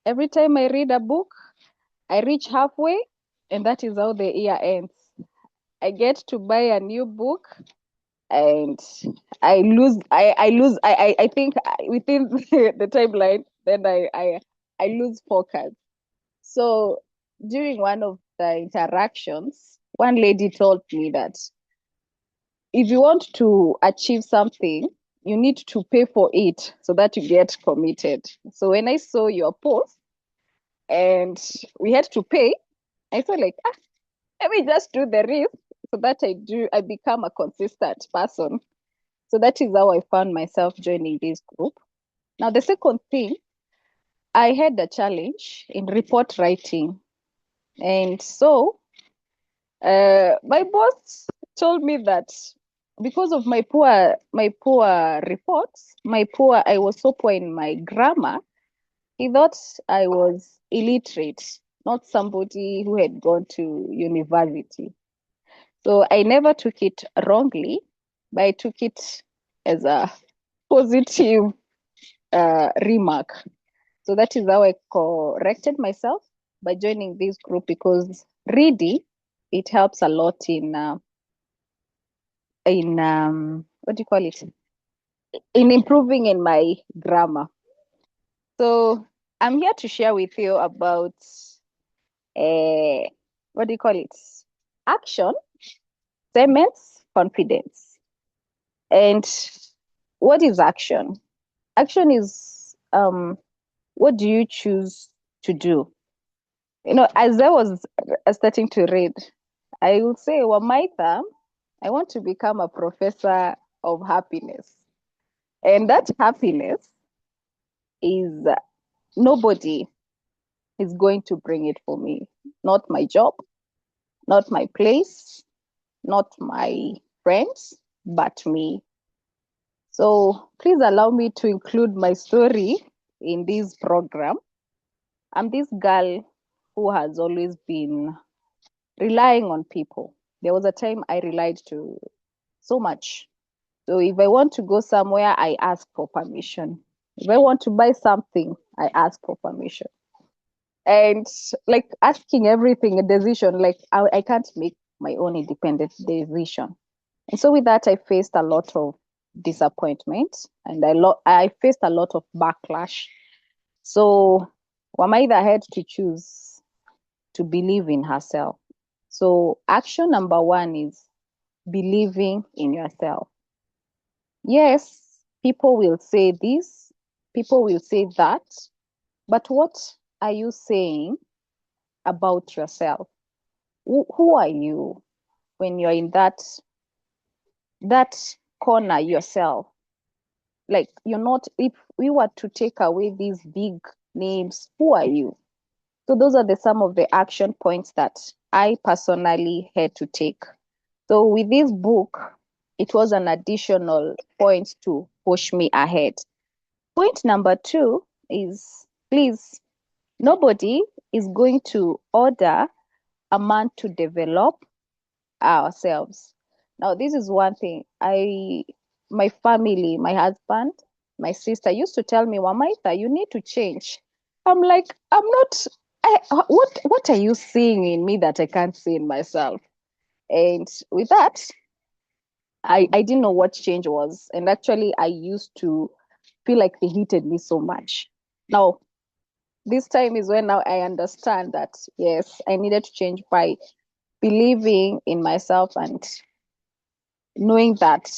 Every time I read a book, I reach halfway, and that is how the year ends. I get to buy a new book, and I think within the timeline, then I lose focus. So during one of the interactions, one lady told me that if you want to achieve something, you need to pay for it so that you get committed. So when I saw your post and we had to pay, I felt like, let me just do the risk so that I become a consistent person. So that is how I found myself joining this group. Now, the second thing, I had a challenge in report writing. And so my boss told me that because of my poor reports, I was so poor in my grammar, he thought I was illiterate, not somebody who had gone to university. So I never took it wrongly, but I took it as a positive remark. So that is how I corrected myself by joining this group, because reading, it helps a lot in what do you call it, in improving in my grammar. So I'm here to share with you about what do you call it, action, statements, confidence. And what is action? Action is what do you choose to do? As I was starting to read, I would say, well, Maitha, I want to become a professor of happiness. And that happiness is nobody is going to bring it for me. Not my job, not my place, not my friends, but me. So please allow me to include my story in this program. I'm this girl who has always been relying on people. There was a time I relied to so much. So if I want to go somewhere, I ask for permission. If I want to buy something, I ask for permission. And like asking everything a decision, like I can't make my own independent decision. And so with that, I faced a lot of disappointment, and I faced a lot of backlash. So Wamaida had to choose to believe in herself. So action number one is believing in yourself. Yes, people will say this, people will say that, but what are you saying about yourself? Who are you when you're in that corner yourself? Like, you're not, if we were to take away these big names, who are you? So those are some of the action points that I personally had to take. So with this book, it was an additional point to push me ahead. Point number two is, please, nobody is going to order a man to develop ourselves. Now, this is one thing. My family, my husband, my sister used to tell me, Wamaita, you need to change. I'm like, I'm not. What are you seeing in me that I can't see in myself? And with that, I didn't know what change was. And actually, I used to feel like they hated me so much. Now, this time is when now I understand that, yes, I needed to change by believing in myself and knowing that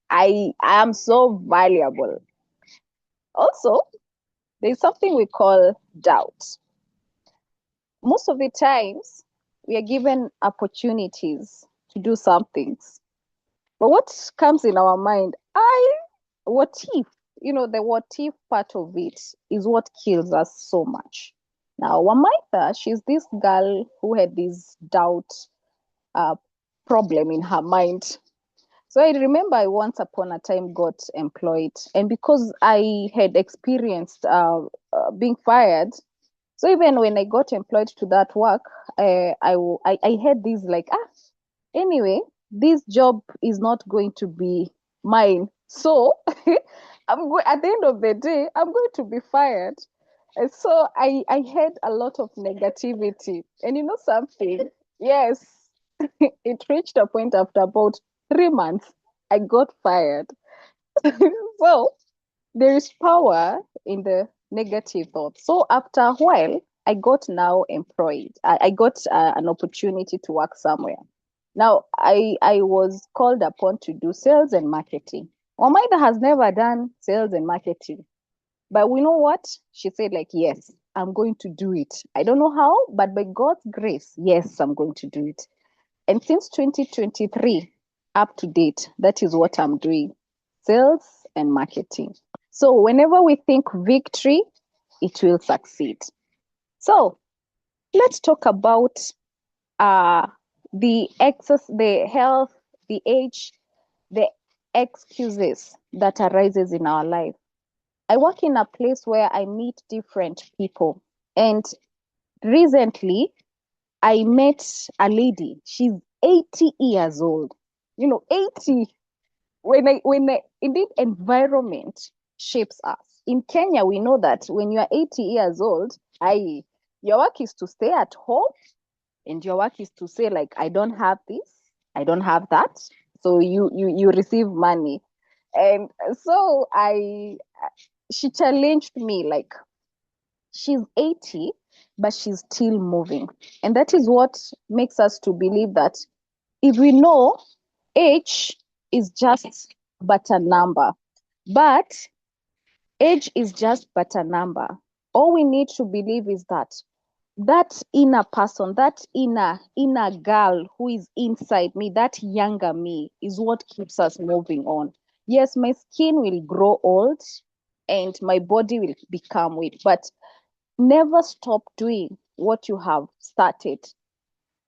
I am so valuable. Also, there's something we call doubt. Most of the times, we are given opportunities to do some things. But what comes in our mind, what if? The what if part of it is what kills us so much. Now, Wamaitha, she's this girl who had this doubt uh, problem in her mind. So I remember I once upon a time got employed, and because I had experienced being fired, so even when I got employed to that work, I had this like, anyway, this job is not going to be mine. So at the end of the day, I'm going to be fired. And so I had a lot of negativity. And you know something? Yes, it reached a point after about 3 months, I got fired. So there is power in the negative thoughts. So after a while, I got now employed. I got an opportunity to work somewhere. Now I was called upon to do sales and marketing. Omaida has never done sales and marketing, but we know what she said. Like, yes, I'm going to do it. I don't know how, but by God's grace, yes, I'm going to do it. And since 2023, up to date, that is what I'm doing, sales and marketing. So whenever we think victory, it will succeed. So let's talk about uh, the excess, the health, the age, the excuses that arises in our life. I work in a place where I meet different people. And recently, I met a lady. She's 80 years old. 80. indeed environment shapes us. In Kenya, we know that when you are 80 years old, your work is to stay at home, and your work is to say like, I don't have this, I don't have that. So you receive money. And so she challenged me like, she's 80, but she's still moving. And that is what makes us to believe that if we know age is just but a number, but age is just but a number. All we need to believe is that that inner person, that inner girl who is inside me, that younger me, is what keeps us moving on. Yes, my skin will grow old and my body will become weak, but never stop doing what you have started.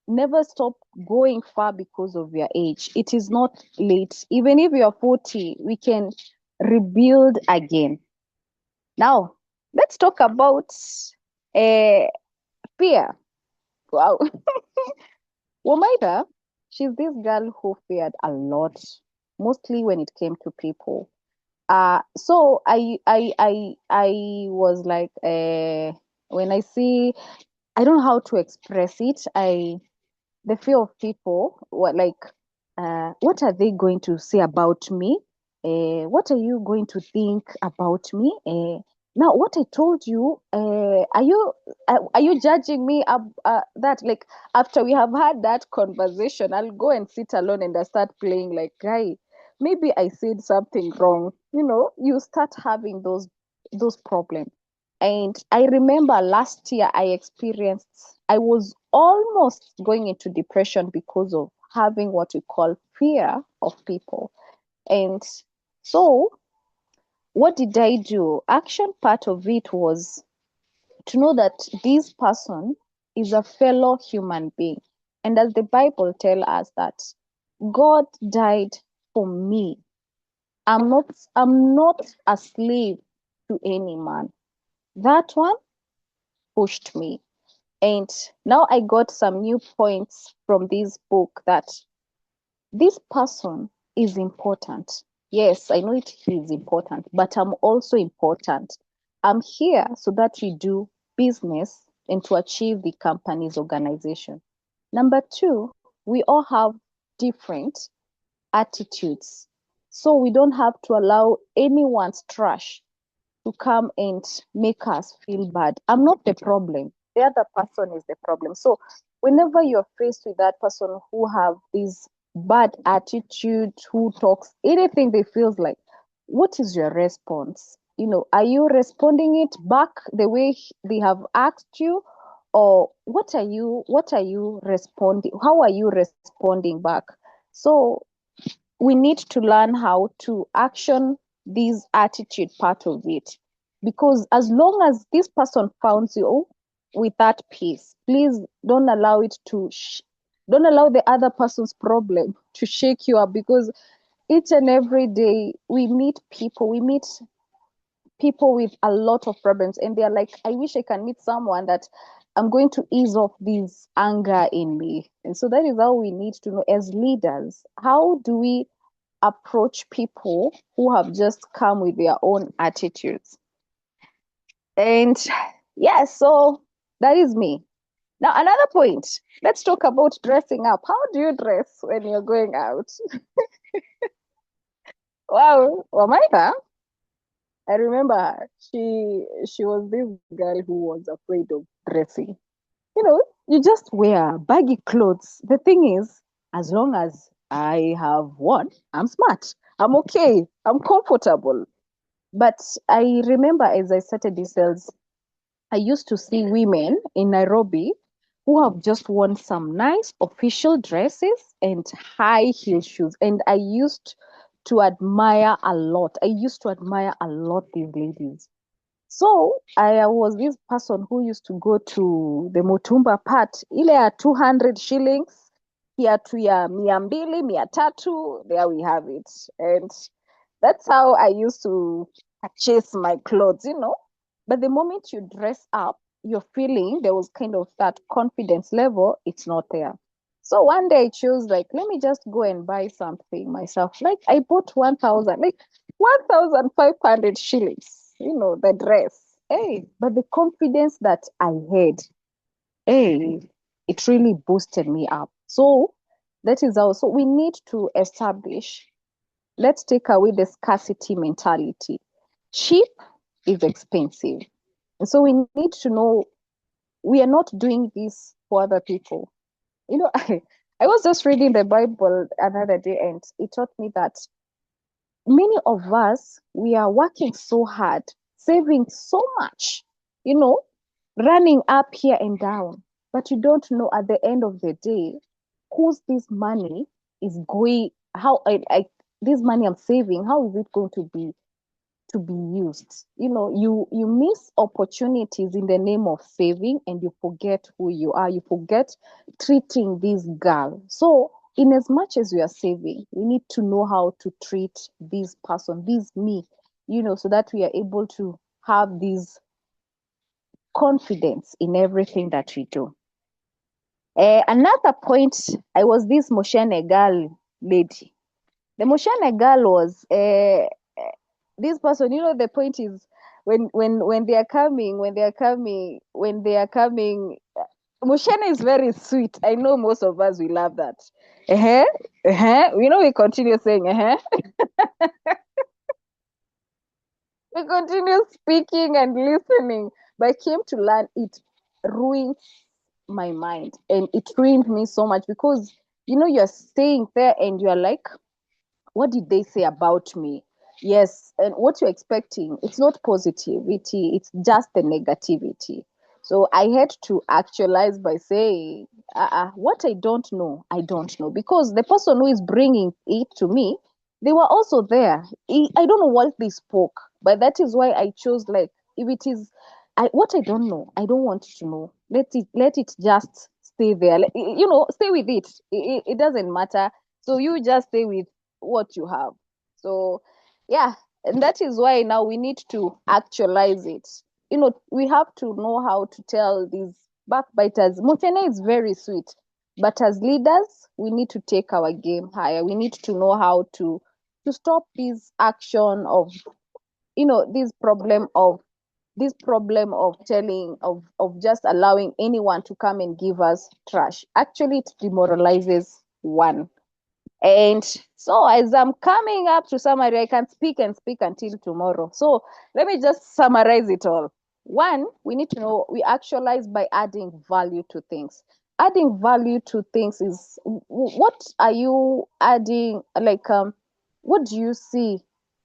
Never stop going far because of your age. It is not late. Even if you're 40, we can rebuild again. Now, let's talk about uh, fear. Wow. Womaida, she's this girl who feared a lot, mostly when it came to people. So I was like, when I see, I don't know how to express it. The fear of people, what are they going to say about me? What are you going to think about me? Now, what I told you, are you judging me that like after we have had that conversation, I'll go and sit alone and I start playing like, guy, maybe I said something wrong. You start having those problems. And I remember last year I was almost going into depression because of having what we call fear of people. And so, what did I do? Action part of it was to know that this person is a fellow human being. And as the Bible tells us that God died for me. I'm not a slave to any man. That one pushed me. And now I got some new points from this book that this person is important. Yes, I know it is important, but I'm also important. I'm here so that we do business and to achieve the company's organization. Number two, we all have different attitudes. So we don't have to allow anyone's trash to come and make us feel bad. I'm not the problem. The other person is the problem. So whenever you're faced with that person who have this bad attitude, who talks anything they feels like, what is your response? Are you responding it back the way they have asked you? Or what are you responding? How are you responding back? So we need to learn how to action this attitude part of it, because as long as this person found you with that peace, please don't allow the other person's problem to shake you up, because each and every day we meet people with a lot of problems, and they're like, I wish I can meet someone that I'm going to ease off this anger in me. And so that is how we need to know as leaders, how do we approach people who have just come with their own attitudes. And yeah, so that is me. Now, another point. Let's talk about dressing up. How do you dress when you're going out? Wow, Wamaida, I remember her. She was this girl who was afraid of dressing. You just wear baggy clothes. The thing is, as long as I have one, I'm smart. I'm okay. I'm comfortable. But I remember as I started these sales, I used to see women in Nairobi who have just worn some nice official dresses and high heel shoes. And I used to admire a lot. I used to admire a lot these ladies. So I was this person who used to go to the Mutumba part, ile ya 200 shillings, kiatu ya 200, 300, there we have it. And that's how I used to purchase my clothes. But the moment you dress up, you're feeling there was kind of that confidence level, it's not there. So one day I chose like, let me just go and buy something myself. Like I bought 1,000, like 1,500 shillings, the dress. Hey, but the confidence that I had, hey, it really boosted me up. So that is also, we need to establish, let's take away the scarcity mentality. Cheap is expensive. So we need to know we are not doing this for other people. I was just reading the Bible another day, and it taught me that many of us, we are working so hard, saving so much, you know, running up here and down, but you don't know at the end of the day whose this money is going, how this money I'm saving, how is it going to be used. You miss opportunities in the name of saving, and you forget who you are. You forget treating this girl. So in as much as we are saving, we need to know how to treat this person, this me, so that we are able to have this confidence in everything that we do. Another point, I was this Moshene girl lady. The Moshene girl was this person. The point is, when they are coming, Moshene is very sweet. I know most of us we love that. Uh-huh. Uh-huh. We continue saying uh-huh. We continue speaking and listening. But I came to learn it ruins my mind. And it ruined me so much because you're staying there and you're like, what did they say about me? Yes, and what you're expecting, it's not positivity, it's just the negativity. So I had to actualize by saying, what I don't know. Because the person who is bringing it to me, they were also there. I don't know what they spoke, but that is why I chose, like, if it is what I don't know, I don't want to know. Let it just stay there. Stay with it. It doesn't matter. So you just stay with what you have. So, yeah, and that is why now we need to actualize it. We have to know how to tell these backbiters. Mutene is very sweet, but as leaders, we need to take our game higher. We need to know how to stop this action of this problem of telling of just allowing anyone to come and give us trash. Actually, it demoralizes one. And so, as I'm coming up to summary, I can speak and speak until tomorrow. So, let me just summarize it all. One, we need to know we actualize by adding value to things. Adding value to things is, what are you adding? Like, what do you see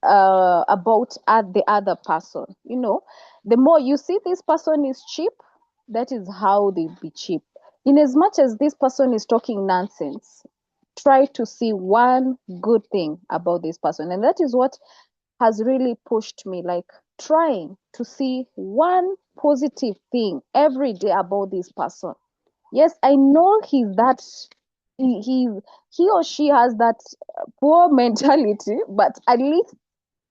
about the other person? The more you see this person is cheap, that is how they be cheap. In as much as this person is talking nonsense, try to see one good thing about this person. And that is what has really pushed me, like trying to see one positive thing every day about this person. Yes, I know he's that he or she has that poor mentality, but at least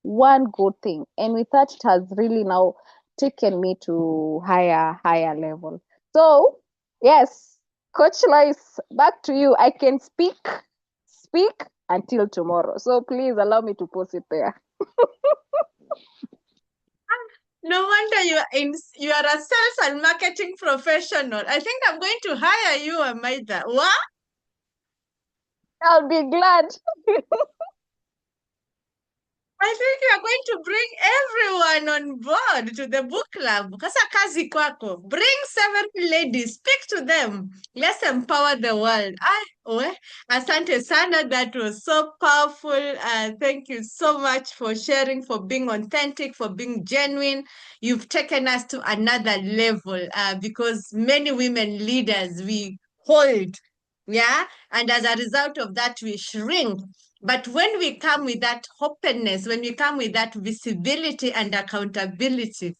one good thing. And with that, it has really now taken me to higher level. So yes, Coach Lois, back to you. I can speak until tomorrow. So please allow me to post it there. No wonder you are a sales and marketing professional. I think I'm going to hire you, Amaida. What? I'll be glad. I think you are going to bring everyone on board to the book club. Kasa kazi kwako. Bring 7 ladies. Speak to them. Let's empower the world. Asante sana. That was so powerful. Thank you so much for sharing, for being authentic, for being genuine. You've taken us to another level because many women leaders, we hold. Yeah. And as a result of that, we shrink. But when we come with that openness, when we come with that visibility and accountability,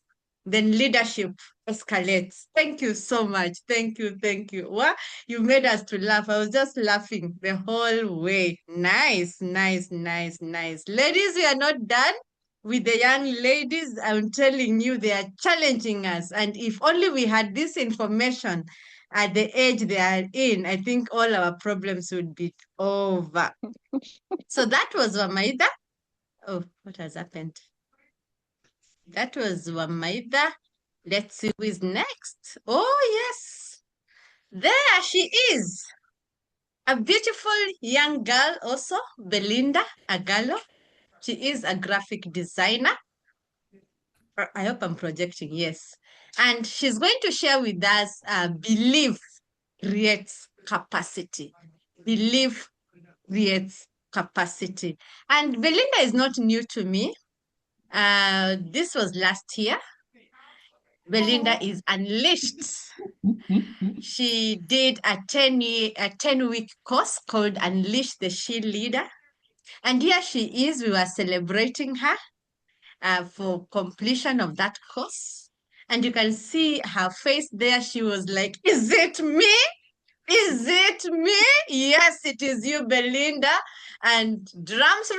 then leadership escalates. Thank you so much. Thank you. Thank you. Well, you made us to laugh. I was just laughing the whole way. Nice, nice, nice, nice. Ladies, we are not done with the young ladies. I'm telling you, they are challenging us. And if only we had this information at the age they are in, I think all our problems would be over. So that was Wamaida. Oh, what has happened? That was Wamaida. Let's see who is next. Oh, yes. There she is. A beautiful young girl also, Belinda Agalo. She is a graphic designer. I hope I'm projecting, yes. And she's going to share with us belief creates capacity. Belief creates capacity. And Belinda is not new to me. This was last year. Belinda is unleashed. She did a 10-week course called Unleash the She Leader. And here she is. We were celebrating her for completion of that course. And you can see her face there. She was like, is it me? Is it me? Yes, it is you, Belinda. And drums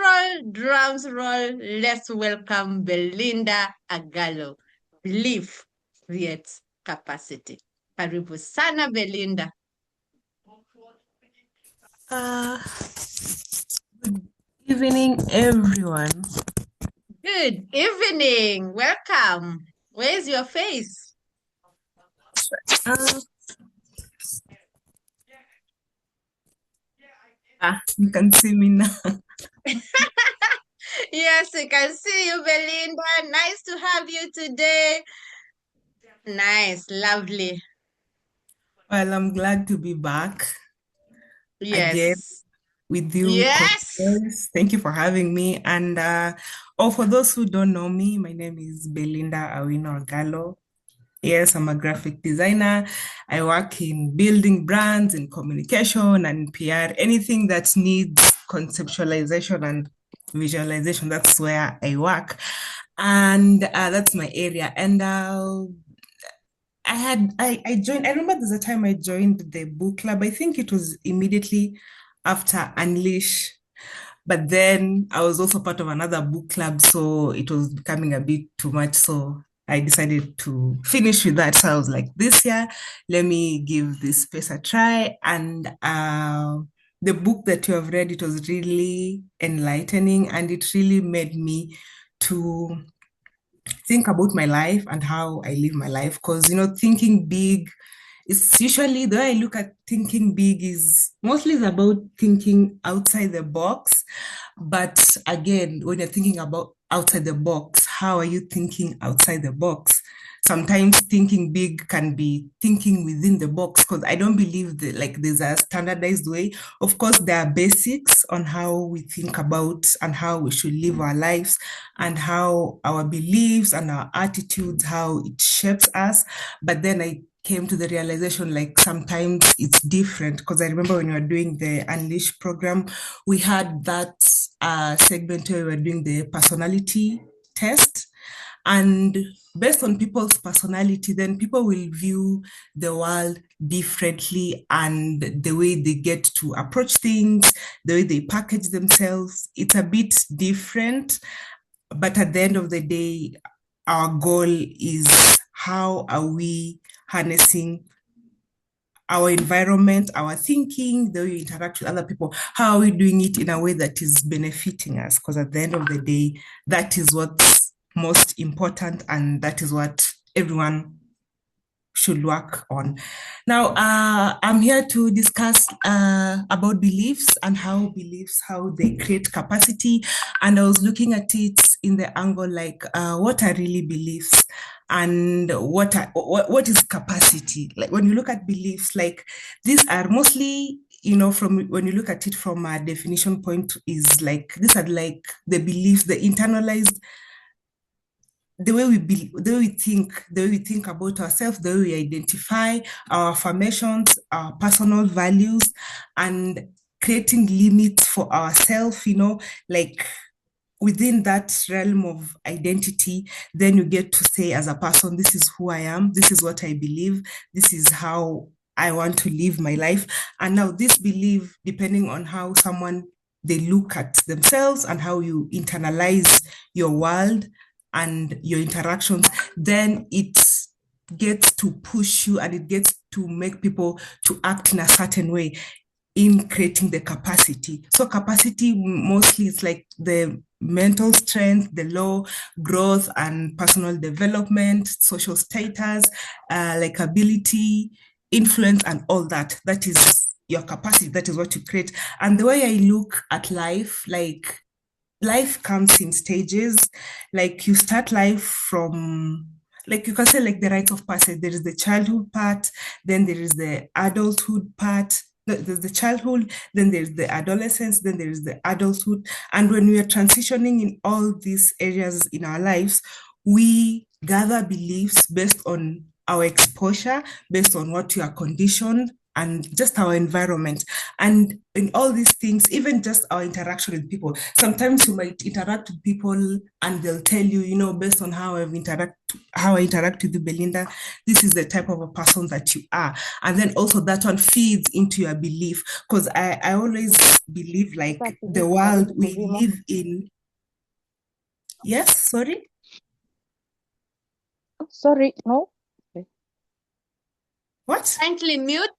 roll. Let's welcome Belinda Agalo. Belief creates capacity. Karibu sana, Belinda. Good evening, everyone. Good evening. Welcome. Where's your face? Uh, you can see me now. Yes, we can see you, Belinda. Nice to have you today. Nice, lovely. Well, I'm glad to be back again Yes. with you, Yes. coaches. Thank you for having me. And for those who don't know me, my name is Belinda Awino Agalo. Yes, I'm a graphic designer. I work in building brands, in communication and PR, anything that needs conceptualization and visualization. That's where I work. And that's my area. And I joined, I remember there's a time I joined the book club. I think it was immediately after Unleash. But then I was also part of another book club, so it was becoming a bit too much. So I decided to finish with that. So I was like, this year, let me give this space a try. And the book that you have read, it was really enlightening, and it really made me to think about my life and how I live my life. Because, thinking big is usually the way I look at thinking big is mostly is about thinking outside the box. But again, when you're thinking about outside the box, how are you thinking outside the box? Sometimes thinking big can be thinking within the box, because I don't believe that like there's a standardized way. Of course, there are basics on how we think about and how we should live our lives, and how our beliefs and our attitudes, how it shapes us. But then I came to the realization like sometimes it's different, because I remember when we were doing the Unleash program, we had that segment where we were doing the personality test. And based on people's personality, then people will view the world differently, and the way they get to approach things, the way they package themselves, it's a bit different. But at the end of the day, our goal is how are we harnessing our environment, our thinking, the way we interact with other people, how are we doing it in a way that is benefiting us? Because at the end of the day, that is what's most important, and that is what everyone should work on. Now, I'm here to discuss about beliefs and how beliefs, how they create capacity. And I was looking at it in the angle like, what are really beliefs? And what is capacity? Like when you look at beliefs, like these are mostly, from when you look at it from a definition point, is like these are like the beliefs, the internalized, the way we think about ourselves, the way we identify our affirmations, our personal values, and creating limits for ourselves, like within that realm of identity, then you get to say as a person, this is who I am, this is what I believe, this is how I want to live my life. And now this belief, depending on how someone they look at themselves and how you internalize your world and your interactions, then it gets to push you and it gets to make people to act in a certain way in creating the capacity. So capacity mostly is like the mental strength, the low growth and personal development, social status, like ability, influence, and all that. That is your capacity. That is what you create. And the way I look at life, like life comes in stages. Like you start life from, like you can say, like the rites of passage. There is the childhood part, then there is the adulthood part. There's the childhood, then there's the adolescence, then there is the adulthood. And when we are transitioning in all these areas in our lives, we gather beliefs based on our exposure, based on what you are conditioned, and just our environment. And in all these things, even just our interaction with people, sometimes you might interact with people and they'll tell you, based on how I interact with you, Belinda, this is the type of a person that you are. And then also that one feeds into your belief. Because I always believe like the world we live in. Yes, sorry? Sorry, no. What? Kindly mute.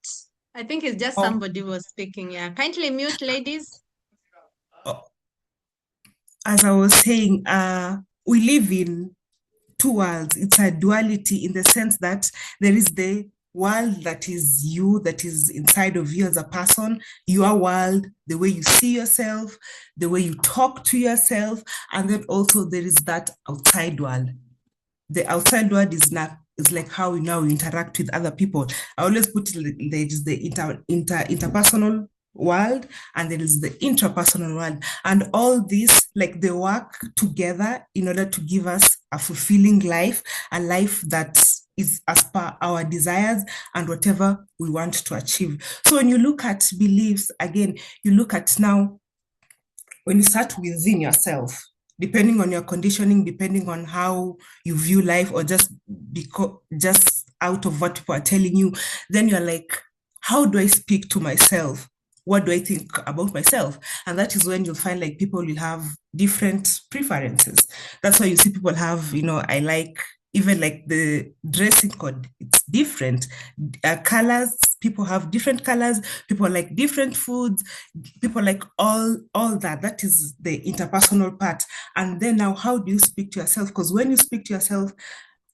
I think it's just Oh, somebody was speaking. Yeah. Kindly mute, ladies. oh, as I was saying, we live in two worlds. It's a duality in the sense that there is the world that is you, that is inside of you as a person, your world, the way you see yourself, the way you talk to yourself, and then also there is that outside world. The outside world is like how we now interact with other people. I always put it like there is the interpersonal world and there is the intrapersonal world, and all these like they work together in order to give us a fulfilling life, a life that is as per our desires and whatever we want to achieve. So when you look at beliefs again, you look at now when you start within yourself, depending on your conditioning, depending on how you view life, or just out of what people are telling you, then you're like, how do I speak to myself? What do I think about myself? And that is when you'll find like people will have different preferences. That's why you see people have, I like even like the dressing code, it's different. Colors, people have different colors, people like different foods, people like all that. That is the interpersonal part. And then now how do you speak to yourself? Because when you speak to yourself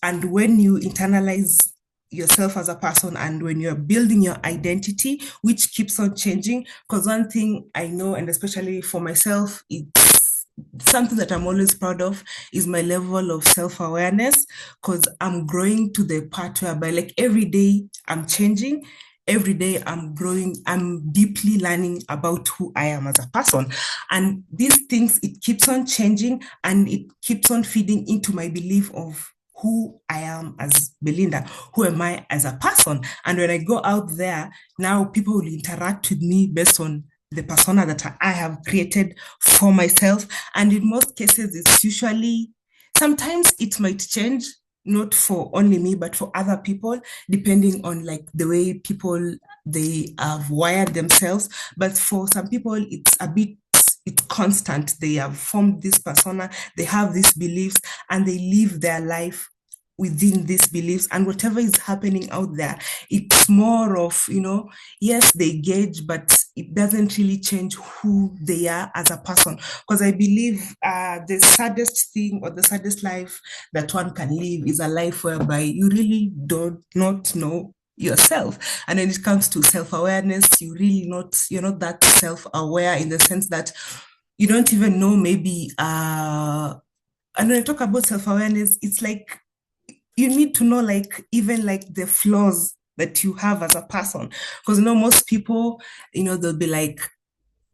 and when you internalize yourself as a person and when you're building your identity, which keeps on changing, because one thing I know, and especially for myself, it's something that I'm always proud of, is my level of self-awareness, because I'm growing to the part whereby like every day I'm changing, every day I'm growing, I'm deeply learning about who I am as a person. And these things, it keeps on changing and it keeps on feeding into my belief of who I am as Belinda, who am I as a person. And when I go out there, now people will interact with me based on the persona that I have created for myself. And in most cases, it's usually, sometimes it might change, not for only me, but for other people, depending on like the way people they have wired themselves. But for some people, it's constant. They have formed this persona, they have these beliefs, and they live their life within these beliefs, and whatever is happening out there, it's more of, yes, they gauge, but it doesn't really change who they are as a person. Because I believe the saddest thing or the saddest life that one can live is a life whereby you really do not know yourself. And when it comes to self-awareness, you're not that self-aware in the sense that you don't even know maybe and when I talk about self-awareness, it's like you need to know like even like the flaws that you have as a person. Because most people, they'll be like,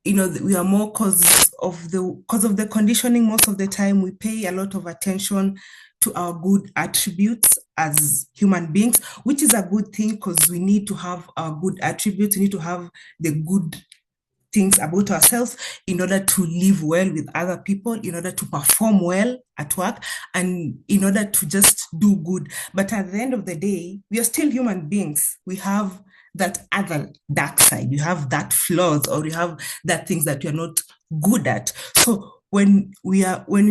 we are more because of the conditioning. Most of the time we pay a lot of attention to our good attributes as human beings, which is a good thing because we need to have our good attributes. We need to have the good things about ourselves in order to live well with other people, in order to perform well at work, and in order to just do good. But at the end of the day, we are still human beings. We have that other dark side. You have that flaws, or you have that things that you're not good at. So when we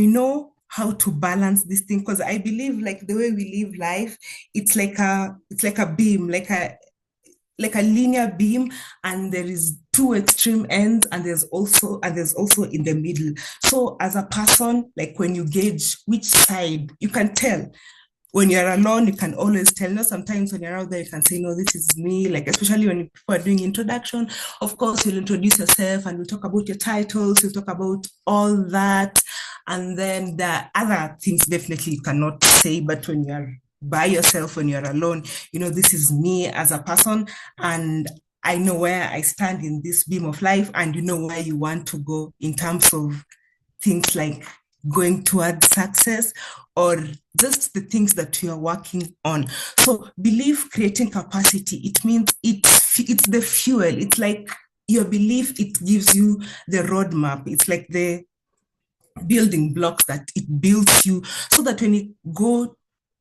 know how to balance this thing, because I believe like the way we live life, it's like a beam, like like a linear beam, and there is two extreme ends, and there's also in the middle. So as a person, like when you gauge which side, you can tell. When you're alone, you can always tell. Sometimes when you're out there, you can say, no, this is me. Like, especially when people are doing introduction, of course, you'll introduce yourself and you'll talk about your titles, you'll talk about all that. And then the other things definitely you cannot say, but when you're by yourself, when you're alone, this is me as a person, and I know where I stand in this beam of life, and you know where you want to go in terms of things like going towards success or just the things that you are working on. So belief creating capacity, it means it's the fuel. It's like your belief, it gives you the roadmap. It's like the building blocks that it builds you, so that when you go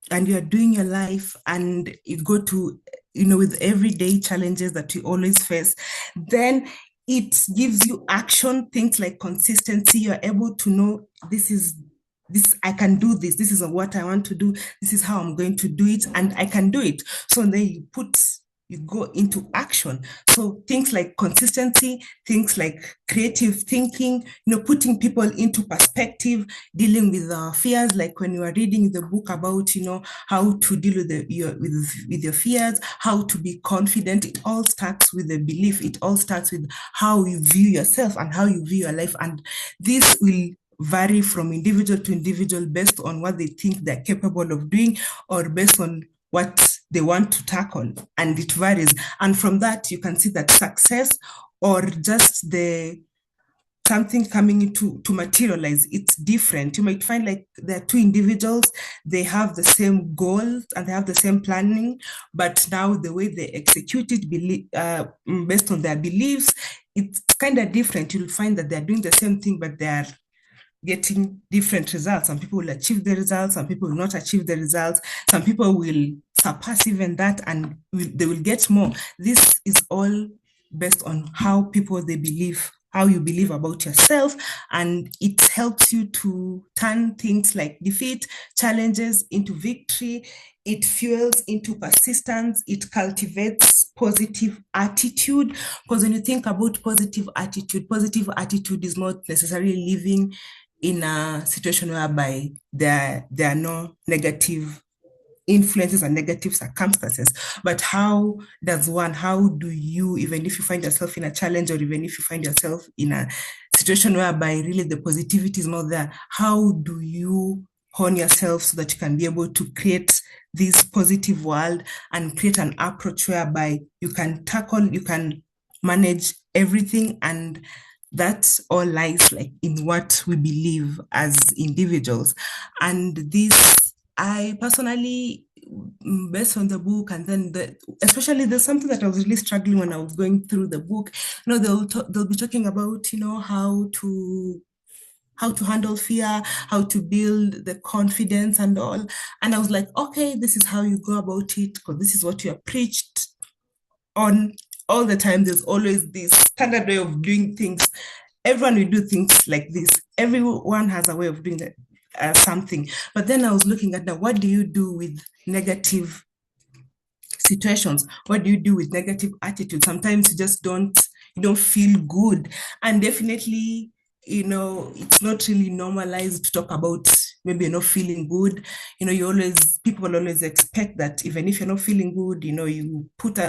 and you're doing your life and you go to, with everyday challenges that you always face, then it gives you action, things like consistency. You're able to know this, I can do this. This is what I want to do. This is how I'm going to do it, and I can do it. So then you go into action. So things like consistency, things like creative thinking, putting people into perspective, dealing with fears. Like when you are reading the book about, how to deal with your fears, how to be confident. It all starts with the belief. It all starts with how you view yourself and how you view your life. And this will vary from individual to individual based on what they think they're capable of doing, or based on what they want to tackle, and it varies. And from that, you can see that success, or just the something coming into to materialize, it's different. You might find like there are two individuals, they have the same goals and they have the same planning, but now the way they execute it, based on their beliefs, it's kind of different. You'll find that they're doing the same thing, but they're getting different results. Some people will achieve the results, some people will not achieve the results, some people will surpass even that, and they will get more. This is all based on how people they believe, how you believe about yourself, and it helps you to turn things like defeat, challenges into victory. It fuels into persistence. It cultivates positive attitude. Because when you think about positive attitude is not necessarily living in a situation whereby there are no negative influences and negative circumstances. But how do you, even if you find yourself in a challenge, or even if you find yourself in a situation whereby really the positivity is not there, how do you hone yourself so that you can be able to create this positive world and create an approach whereby you can manage everything? And that all lies like in what we believe as individuals. And this, I personally, based on the book, and then especially there's something that I was really struggling when I was going through the book. They'll be talking about how to handle fear, how to build the confidence and all. And I was like, okay, this is how you go about it, because this is what you are preached on all the time. There's always this standard way of doing things. Everyone will do things like this. Everyone has a way of doing that, something. But then I was looking at what do you do with negative situations? What do you do with negative attitude? Sometimes you don't feel good. And definitely, it's not really normalized to talk about maybe you're not feeling good. People always expect that even if you're not feeling good, you put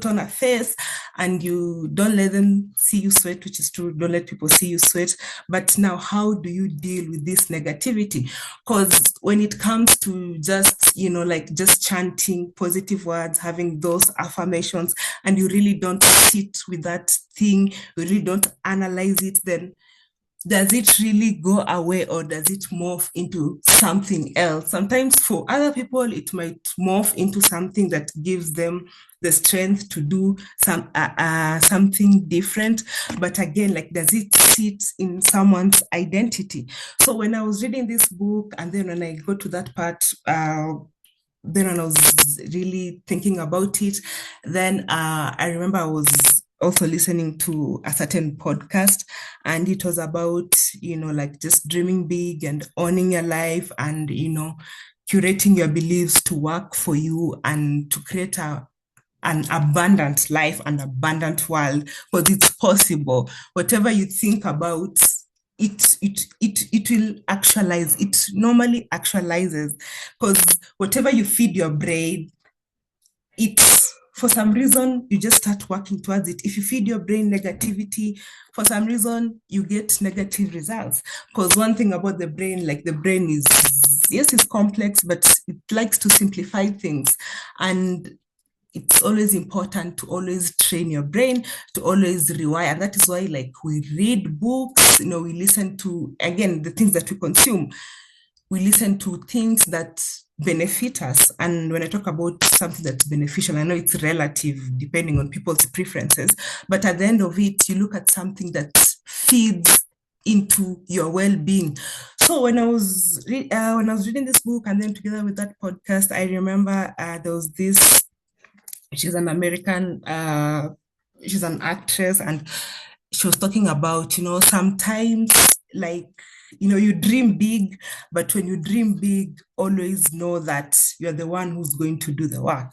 on a face, and you don't let them see you sweat, which is true. Don't let people see you sweat. But now, how do you deal with this negativity? Because when it comes to just, like just chanting positive words, having those affirmations, and you really don't sit with that thing, you really don't analyze it, then does it really go away, or does it morph into something else? Sometimes for other people, it might morph into something that gives them the strength to do something different. But again, like, does it sit in someone's identity? So when I was reading this book, and then when I go to that part, then when I was really thinking about it, then I remember I was also listening to a certain podcast, and it was about, like just dreaming big and owning your life, and, curating your beliefs to work for you and to create a an abundant life, an abundant world, because it's possible. Whatever you think about, it will actualize. It normally actualizes, because whatever you feed your brain, it's for some reason you just start working towards it. If you feed your brain negativity, for some reason you get negative results. Because one thing about the brain, like the brain is, yes, it's complex, but it likes to simplify things. And it's always important to always train your brain, to always rewire. And that is why, like, we read books, we listen to, again, the things that we consume. We listen to things that benefit us. And when I talk about something that's beneficial, I know it's relative depending on people's preferences. But at the end of it, you look at something that feeds into your well-being. So when I was reading this book, and then together with that podcast, I remember there was this. She's an American, she's an actress, and she was talking about, sometimes, like, you dream big, but when you dream big, always know that you're the one who's going to do the work.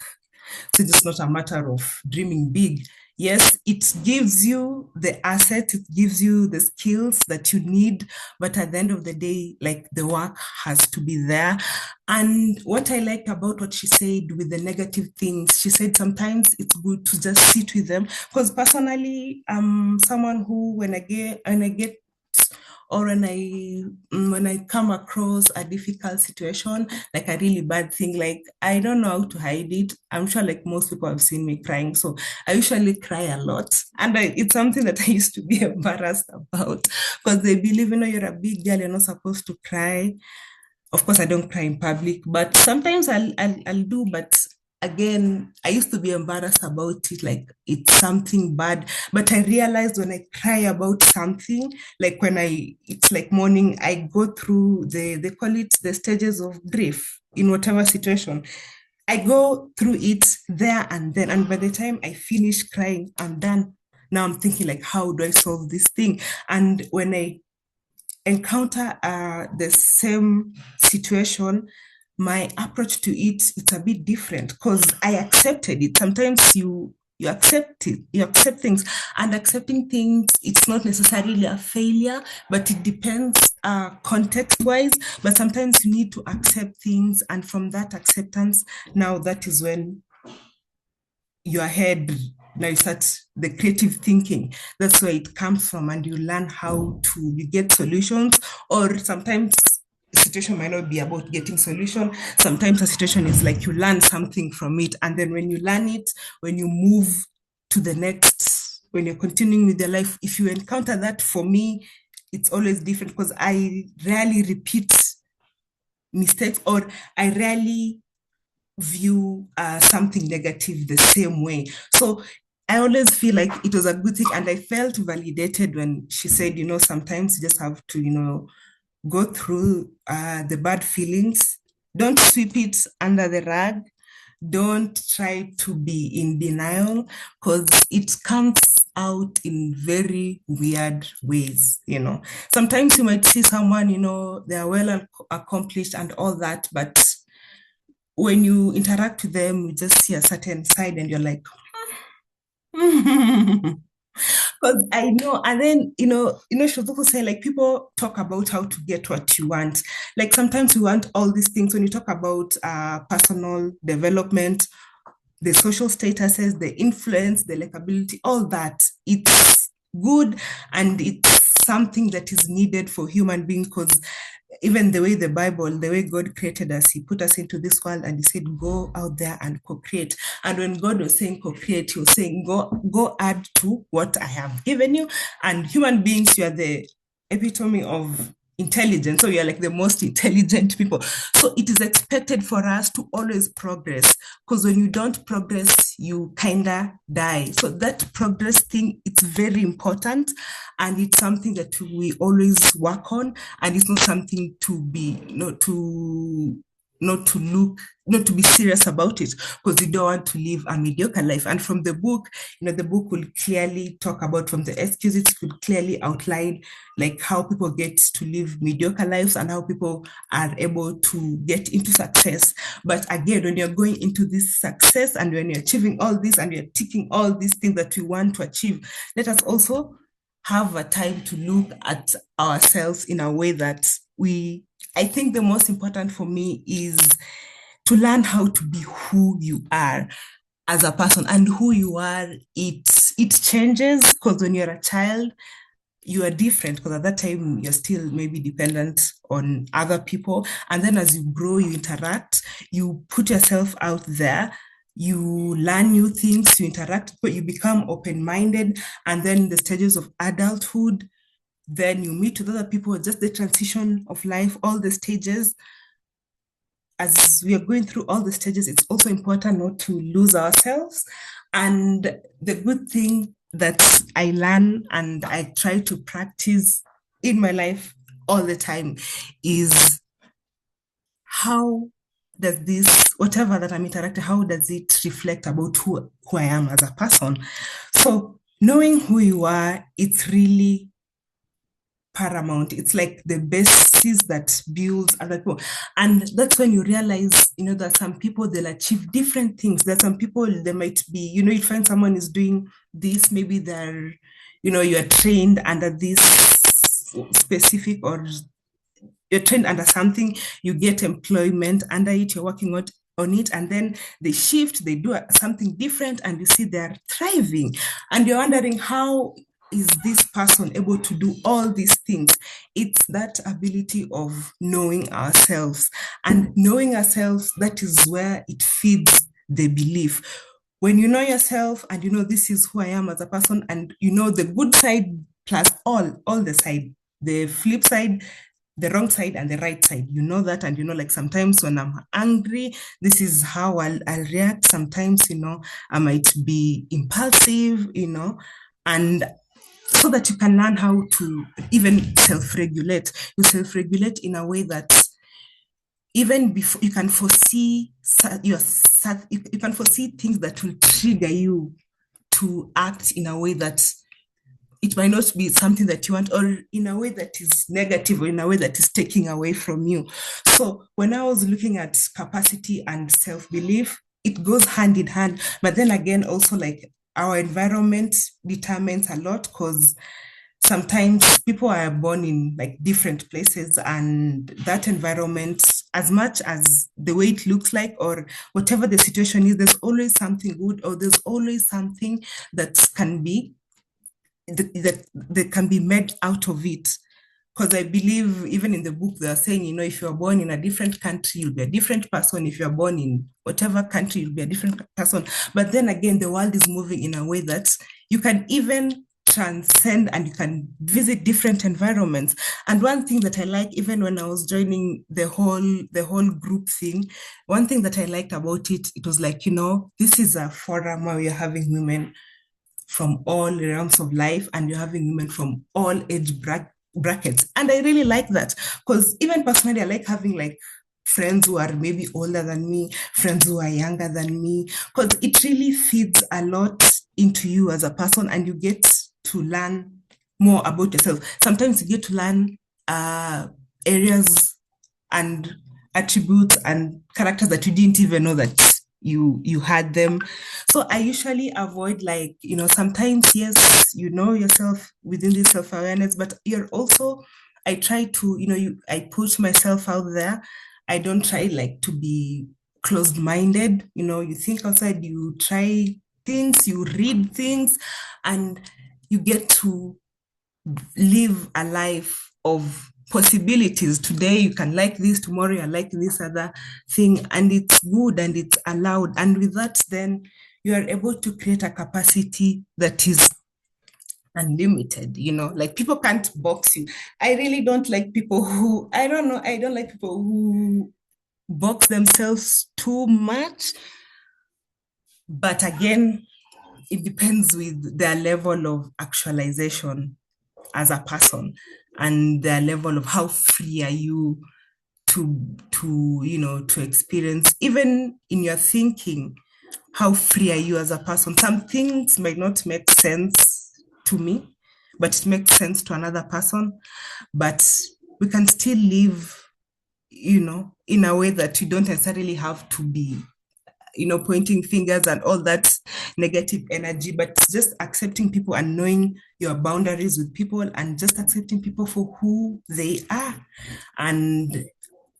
So it's not a matter of dreaming big. Yes, it gives you the asset, it gives you the skills that you need, but at the end of the day, like, the work has to be there. And what I liked about what she said with the negative things, she said sometimes it's good to just sit with them. Because personally, someone who, when I get or when I come across a difficult situation, like a really bad thing, like, I don't know how to hide it. I'm sure, like, most people have seen me crying, so I usually cry a lot, and it's something that I used to be embarrassed about, because they believe, you're a big girl, you're not supposed to cry. Of course, I don't cry in public, but sometimes I'll do. But again, I used to be embarrassed about it, like it's something bad. But I realized when I cry about something, like it's like mourning, I go through they call it the stages of grief in whatever situation. I go through it there and then, and by the time I finish crying, I'm done. Now I'm thinking, like, how do I solve this thing? And when I encounter the same situation, my approach to it, it's a bit different, because I accepted it. Sometimes you accept it, you accept things, and accepting things, it's not necessarily a failure, but it depends context wise. But sometimes you need to accept things, and from that acceptance, now that is when your head, now you start the creative thinking. That's where it comes from, and you learn how to, you get solutions. Or sometimes a situation might not be about getting solution. Sometimes a situation is like you learn something from it, and then when you learn it, when you move to the next, when you're continuing with your life, if you encounter that, for me, it's always different, because I rarely repeat mistakes, or I rarely view something negative the same way. So I always feel like it was a good thing, and I felt validated when she said, sometimes you just have to, go through the bad feelings. Don't sweep it under the rug. Don't try to be in denial, because it comes out in very weird ways. Sometimes you might see someone, they are well accomplished and all that, but when you interact with them, you just see a certain side, and you're like, because I know. And then, she was also saying, like, people talk about how to get what you want. Like, sometimes we want all these things. When you talk about personal development, the social statuses, the influence, the likability, all that, it's good, and it's something that is needed for human beings, because even the way the Bible, the way God created us, He put us into this world, and He said, "Go out there and co-create." And when God was saying co-create, He was saying, "Go add to what I have given you." And human beings, you are the epitome of intelligence. So you're like the most intelligent people. So it is expected for us to always progress, because when you don't progress, you kinda die. So that progress thing, it's very important, and it's something that we always work on, and it's not something to be, not to be serious about it, because you don't want to live a mediocre life. And from the book, the book will clearly talk about, from the excuses, it will clearly outline like how people get to live mediocre lives and how people are able to get into success. But again, when you're going into this success and when you're achieving all this and you're ticking all these things that we want to achieve, let us also have a time to look at ourselves in a way that I think the most important for me is to learn how to be who you are as a person. And who you are, it changes, because when you're a child, you are different, because at that time you're still maybe dependent on other people. And then as you grow, you interact, you put yourself out there, you learn new things, you interact, but you become open-minded. And then in the stages of adulthood, then you meet with other people, just the transition of life, all the stages. As we are going through all the stages, it's also important not to lose ourselves. And the good thing that I learn and I try to practice in my life all the time is, how does this, whatever that I'm interacting, how does it reflect about who I am as a person? So knowing who you are, it's really paramount. It's like the basis that builds other people. And that's when you realize, that some people, they'll achieve different things. There's some people, they might be, you find someone is doing this, maybe they're, you're trained under this specific, or you're trained under something, you get employment under it, you're working on it, and then they shift, they do something different, and you see they're thriving. And you're wondering, how is this person able to do all these things? It's that ability of knowing ourselves. And knowing ourselves, that is where it feeds the belief. When you know yourself and this is who I am as a person, and the good side plus all the side, the flip side, the wrong side and the right side, that. And like sometimes when I'm angry, this is how I'll react. Sometimes I might be impulsive, and so that you can learn how to even self-regulate. You self-regulate in a way that even before you can foresee you can foresee things that will trigger you to act in a way that it might not be something that you want, or in a way that is negative, or in a way that is taking away from you. So when I was looking at capacity and self-belief, it goes hand in hand. But then again, also, like, our environment determines a lot, because sometimes people are born in like different places, and that environment, as much as the way it looks like or whatever the situation is, there's always something good, or there's always something that can be that can be made out of it. Because I believe even in the book, they are saying, if you're born in a different country, you'll be a different person. If you're born in whatever country, you'll be a different person. But then again, the world is moving in a way that you can even transcend and you can visit different environments. And one thing that I like, even when I was joining the whole group thing, one thing that I liked about it, it was like, this is a forum where you're having women from all realms of life, and you're having women from all age brackets. And I really like that, because even personally, I like having like friends who are maybe older than me, friends who are younger than me, because it really feeds a lot into you as a person, and you get to learn more about yourself. Sometimes you get to learn areas and attributes and characters that you didn't even know that you had them. So I usually avoid, like, sometimes, yes, you know yourself within this self-awareness, but you're also, I try to, I put myself out there. I don't try like to be closed-minded. You think outside, you try things, you read things, and you get to live a life of possibilities. Today you can like this, tomorrow you like this other thing, and it's good and it's allowed. And with that, then you are able to create a capacity that is unlimited. Like, people can't box you. I really don't like people who, I don't know, I don't like people who box themselves too much. But again, it depends with their level of actualization as a person, and their level of how free are you to experience, even in your thinking, how free are you as a person. Some things might not make sense to me, but it makes sense to another person. But we can still live, in a way that you don't necessarily have to be, pointing fingers and all that negative energy, but just accepting people and knowing your boundaries with people and just accepting people for who they are and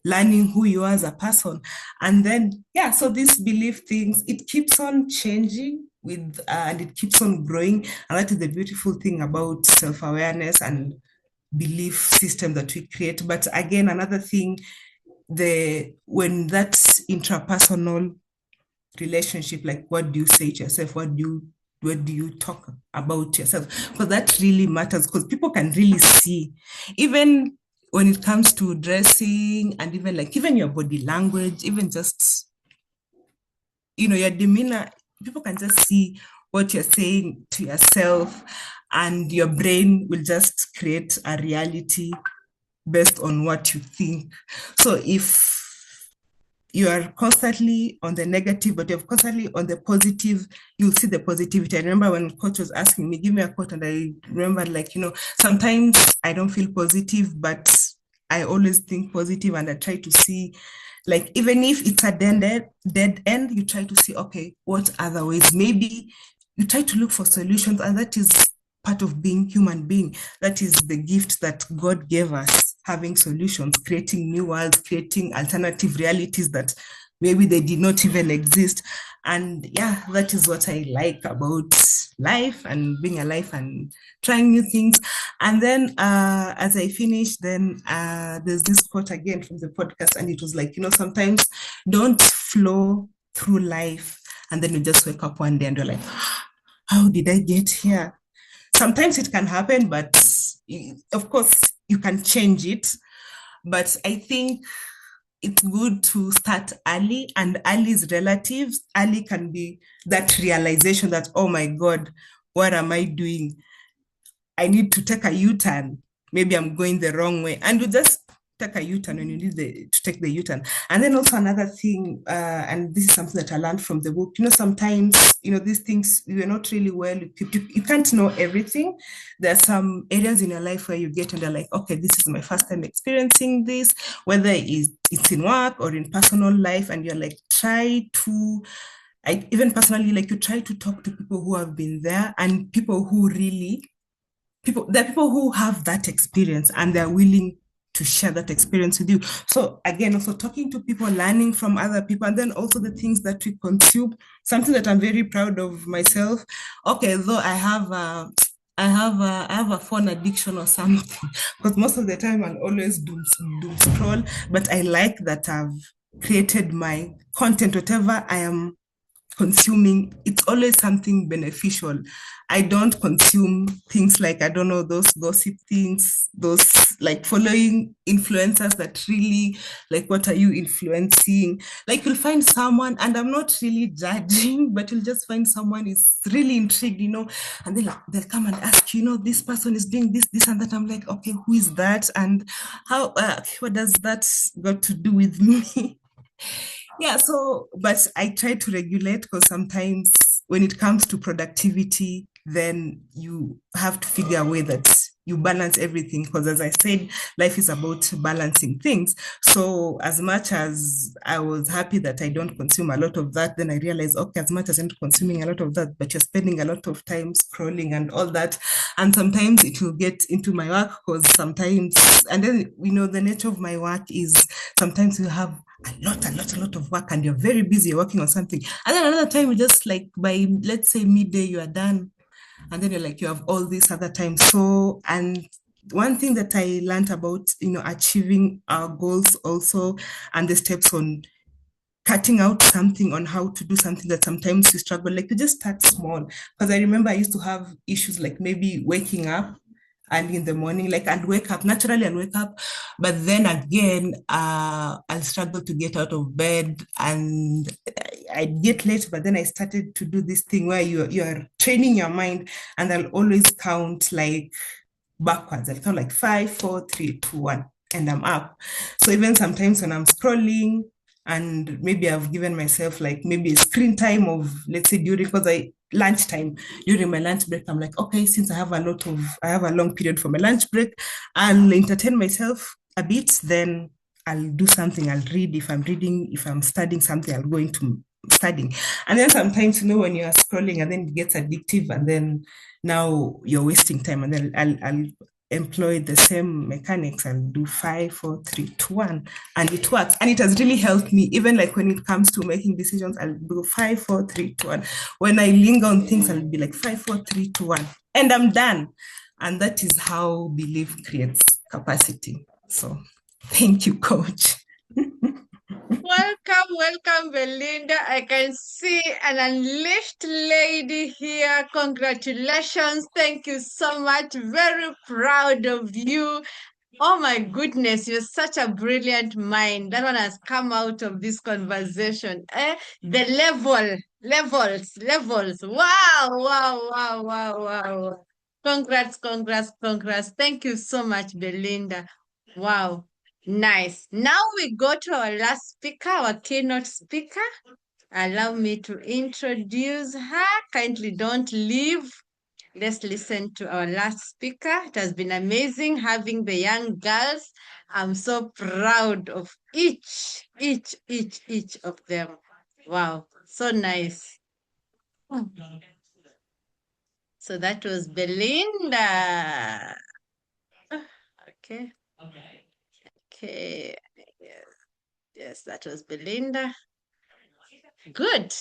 learning who you are as a person. And then, yeah, so these belief things, it keeps on changing with, and it keeps on growing. And that is the beautiful thing about self-awareness and belief system that we create. But again, another thing, when that's intrapersonal relationship, like what do you say to yourself, what do you talk about yourself, because that really matters, because people can really see, even when it comes to dressing, and even your body language, even just your demeanor. People can just see what you're saying to yourself, and your brain will just create a reality based on what you think. So if you are constantly on the negative, but you're constantly on the positive, you'll see the positivity. I remember when coach was asking me, give me a quote, and I remember, sometimes I don't feel positive, but I always think positive, and I try to see, like, even if it's a dead end, you try to see, okay, what other ways? Maybe you try to look for solutions, and that is part of being human being. That is the gift that God gave us, having solutions, creating new worlds, creating alternative realities that maybe they did not even exist. And yeah, that is what I like about life and being alive and trying new things. And then as I finish, then there's this quote again from the podcast, and it was like, sometimes don't flow through life and then you just wake up one day and you're like, how did I get here? Sometimes it can happen, but of course you can change it. But I think it's good to start early, and early is relative. Early can be that realization that, oh my God, what am I doing? I need to take a U-turn. Maybe I'm going the wrong way. And you just take a U-turn when you need to take the U-turn. And then also another thing, and this is something that I learned from the book, sometimes, these things, you're not really well equipped. You can't know everything. There are some areas in your life where you get and you're like, okay, this is my first time experiencing this, whether it's in work or in personal life. And you're like, even personally, like, you try to talk to people who have been there, and people who really there are people who have that experience and they're willing to share that experience with you. So again, also talking to people, learning from other people, and then also the things that we consume. Something that I'm very proud of myself. Okay, though I have a phone addiction or something, because most of the time I'll always doom scroll. But I like that I've created my content, whatever I am consuming, it's always something beneficial. I don't consume things like, I don't know, those gossip things, those like following influencers that really, like, what are you influencing? Like, you'll find someone, and I'm not really judging, but you'll just find someone is really intrigued, and they'll come and ask you, this person is doing this, this, and that. I'm like, okay, who is that? And how, what does that got to do with me? Yeah, so, but I try to regulate, because sometimes when it comes to productivity, then you have to figure a way that you balance everything. Because as I said, life is about balancing things. So as much as I was happy that I don't consume a lot of that, then I realized, okay, as much as I'm consuming a lot of that, but you're spending a lot of time scrolling and all that. And sometimes it will get into my work, because sometimes, and then, the nature of my work is sometimes you have a lot of work, and you're very busy, you're working on something. And then another time, you just, like, by, let's say, midday, you are done. And then you're like, you have all this other time. So, and one thing that I learned about, achieving our goals also, and the steps on cutting out something, on how to do something that sometimes you struggle, like, you just start small. Because I remember I used to have issues, like maybe waking up early in the morning, like, I'd wake up naturally and wake up, but then again, I'll struggle to get out of bed, and I'd get late. But then I started to do this thing where you're training your mind, and I'll always count, like, backwards. I'll count like 5, 4, 3, 2, 1. and I'm up. So even sometimes when I'm scrolling and maybe I've given myself like maybe a screen time of, let's say, during, because I lunchtime, during my lunch break, I'm like, okay, since I have a long period for my lunch break, I'll entertain myself a bit, then I'll do something. I'll read. If I'm reading, if I'm studying something, I'll go into studying. And then sometimes, when you are scrolling and then it gets addictive, and then now you're wasting time. And then I'll employ the same mechanics and do 5, 4, 3, 2, 1, and it works. And it has really helped me. Even like when it comes to making decisions, I'll do 5, 4, 3, 2, 1. When I linger on things, I'll be like 5, 4, 3, 2, 1, and I'm done. And that is how belief creates capacity. So thank you, coach. Welcome, welcome, Belinda. I can see an unleashed lady here. Congratulations. Thank you so much. Very proud of you. Oh my goodness, you're such a brilliant mind. That one has come out of this conversation. The levels. Wow, wow, wow, wow, wow. Congrats, congrats, congrats. Thank you so much, Belinda. Wow, nice. Now we go to our last speaker, our keynote speaker. Allow me to introduce her. Kindly don't leave. Let's listen to our last speaker. It has been amazing having the young girls. I'm so proud of each of them. Wow, so nice. So that was Belinda. Okay. Okay. Yes, that was Belinda. Good.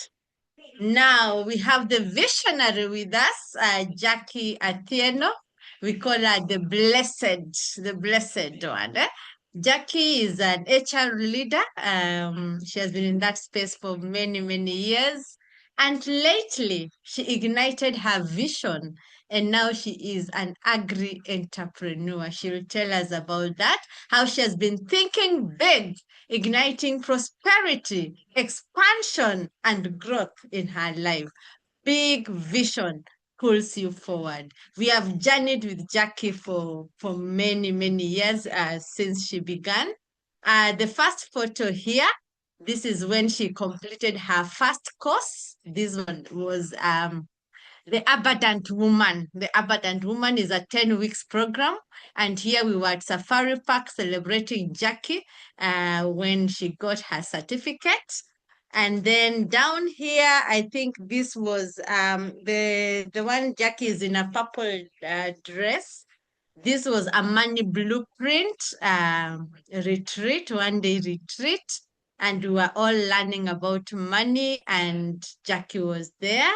Now we have the visionary with us, Jackie Atieno. We call her the blessed one. Jackie is an HR leader. She has been in that space for many, many years. And lately, she ignited her vision, and now she is an agri entrepreneur. She will tell us about that, how she has been thinking big, igniting prosperity, expansion, and growth in her life. Big vision pulls you forward. We have journeyed with Jackie for many, many years since she began. The first photo here, this is when she completed her first course. This one was the Abundant Woman. The Abundant Woman is a 10 weeks program. And here we were at Safari Park celebrating Jackie when she got her certificate. And then down here, I think this was the one Jackie is in a purple dress. This was a money blueprint retreat, 1 day retreat. And we were all learning about money, and Jackie was there.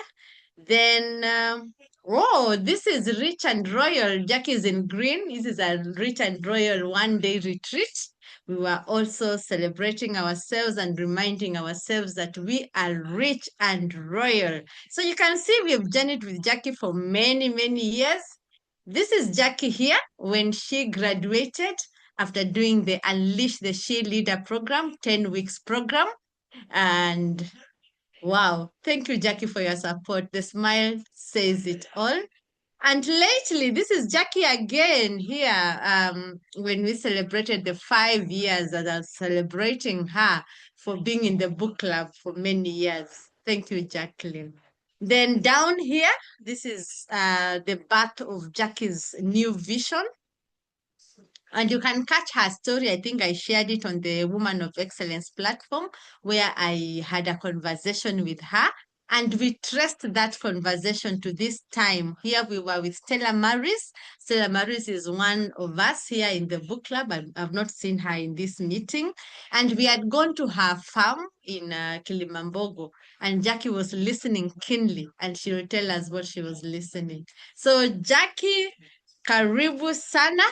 Then, oh, this is Rich and Royal. Jackie is in green. This is a Rich and Royal 1 day retreat. We were also celebrating ourselves and reminding ourselves that we are rich and royal. So you can see we've journeyed with Jackie for many, many years. This is Jackie here when she graduated after doing the Unleash the She Leader program, 10 weeks program. And wow. Thank you, Jackie, for your support. The smile says it all. And lately, this is Jackie again here when we celebrated the 5 years that I was celebrating her for being in the book club for many years. Thank you, Jacqueline. Then down here, this is the birth of Jackie's new vision. And you can catch her story. I think I shared it on the Woman of Excellence platform where I had a conversation with her. And we traced that conversation to this time. Here we were with Stella Maris. Stella Maris is one of us here in the book club. I've not seen her in this meeting. And we had gone to her farm in Kilimambogo. And Jackie was listening keenly. And she will tell us what she was listening. So Jackie, karibu sana.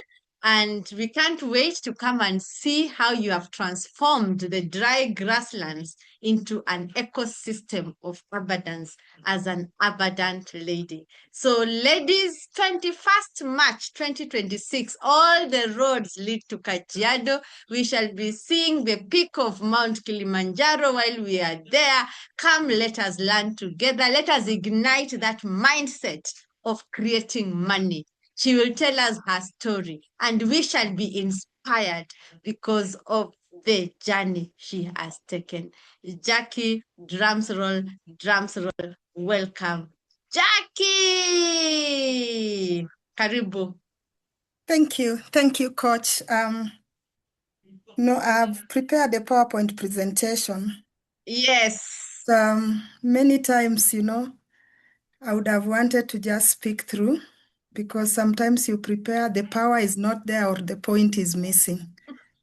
And we can't wait to come and see how you have transformed the dry grasslands into an ecosystem of abundance as an abundant lady. So, ladies, 21st March 2026, all the roads lead to Kajiado. We shall be seeing the peak of Mount Kilimanjaro while we are there. Come, let us learn together. Let us ignite that mindset of creating money. She will tell us her story, and we shall be inspired inspired because of the journey she has taken. Jackie, drums roll, drums roll. Welcome. Jackie! Karibu. Thank you. Thank you, Coach. No, I've prepared a PowerPoint presentation. Yes. Many times, I would have wanted to just speak through because sometimes you prepare, the power is not there or the point is missing.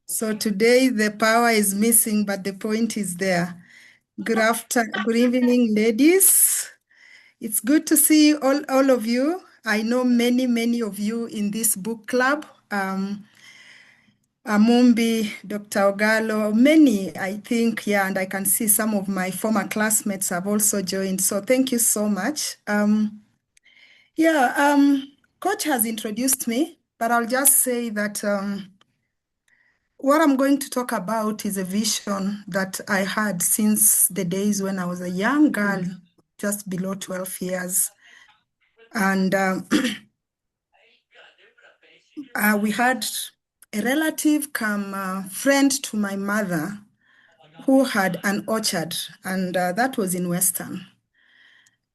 So today the power is missing, but the point is there. Good evening, ladies. It's good to see all of you. I know many of you in this book club. Amumbi, Dr. Ogalo, many, I think, yeah, and I can see some of my former classmates have also joined. So thank you so much. Coach has introduced me, but I'll just say that what I'm going to talk about is a vision that I had since the days when I was a young girl, just below 12 years. And we had a relative come, friend to my mother, who had an orchard, and that was in Western.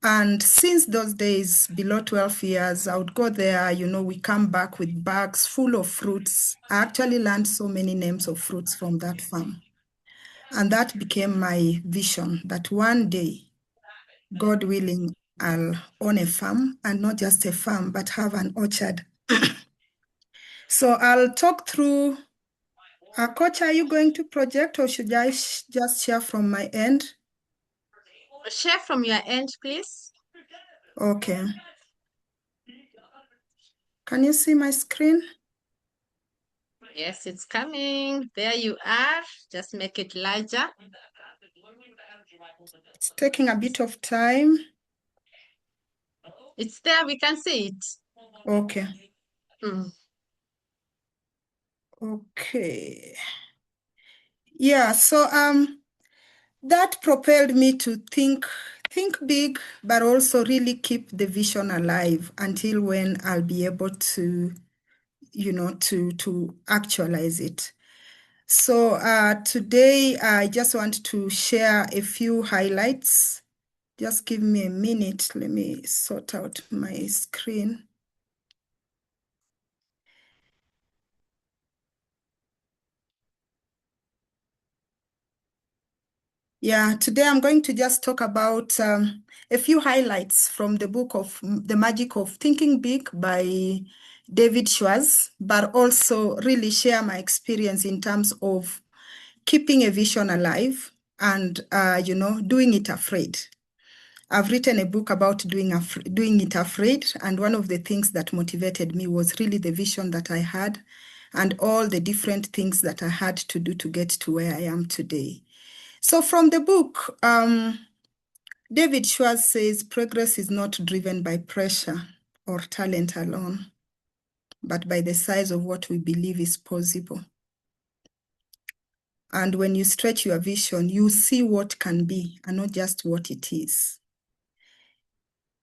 And since those days, below 12 years, I would go there, we come back with bags full of fruits. I actually learned so many names of fruits from that farm. And that became my vision, that one day, God willing, I'll own a farm, and not just a farm, but have an orchard. So I'll talk through. Coach, are you going to project, or should I just share from my end? Share from your end, please. Okay. Can you see my screen? Yes, it's coming. There you are. Just make it larger. It's taking a bit of time. It's there. We can see it. Okay. Mm. Okay. Yeah, so that propelled me to think big, but also really keep the vision alive until when I'll be able to, to actualize it. So today I just want to share a few highlights. Just give me a minute. Let me sort out my screen. Yeah, today I'm going to just talk about a few highlights from the book of The Magic of Thinking Big by David Schwartz, but also really share my experience in terms of keeping a vision alive and, doing it afraid. I've written a book about doing it afraid, and one of the things that motivated me was really the vision that I had and all the different things that I had to do to get to where I am today. So from the book, David Schwartz says progress is not driven by pressure or talent alone, but by the size of what we believe is possible. And when you stretch your vision, you see what can be and not just what it is.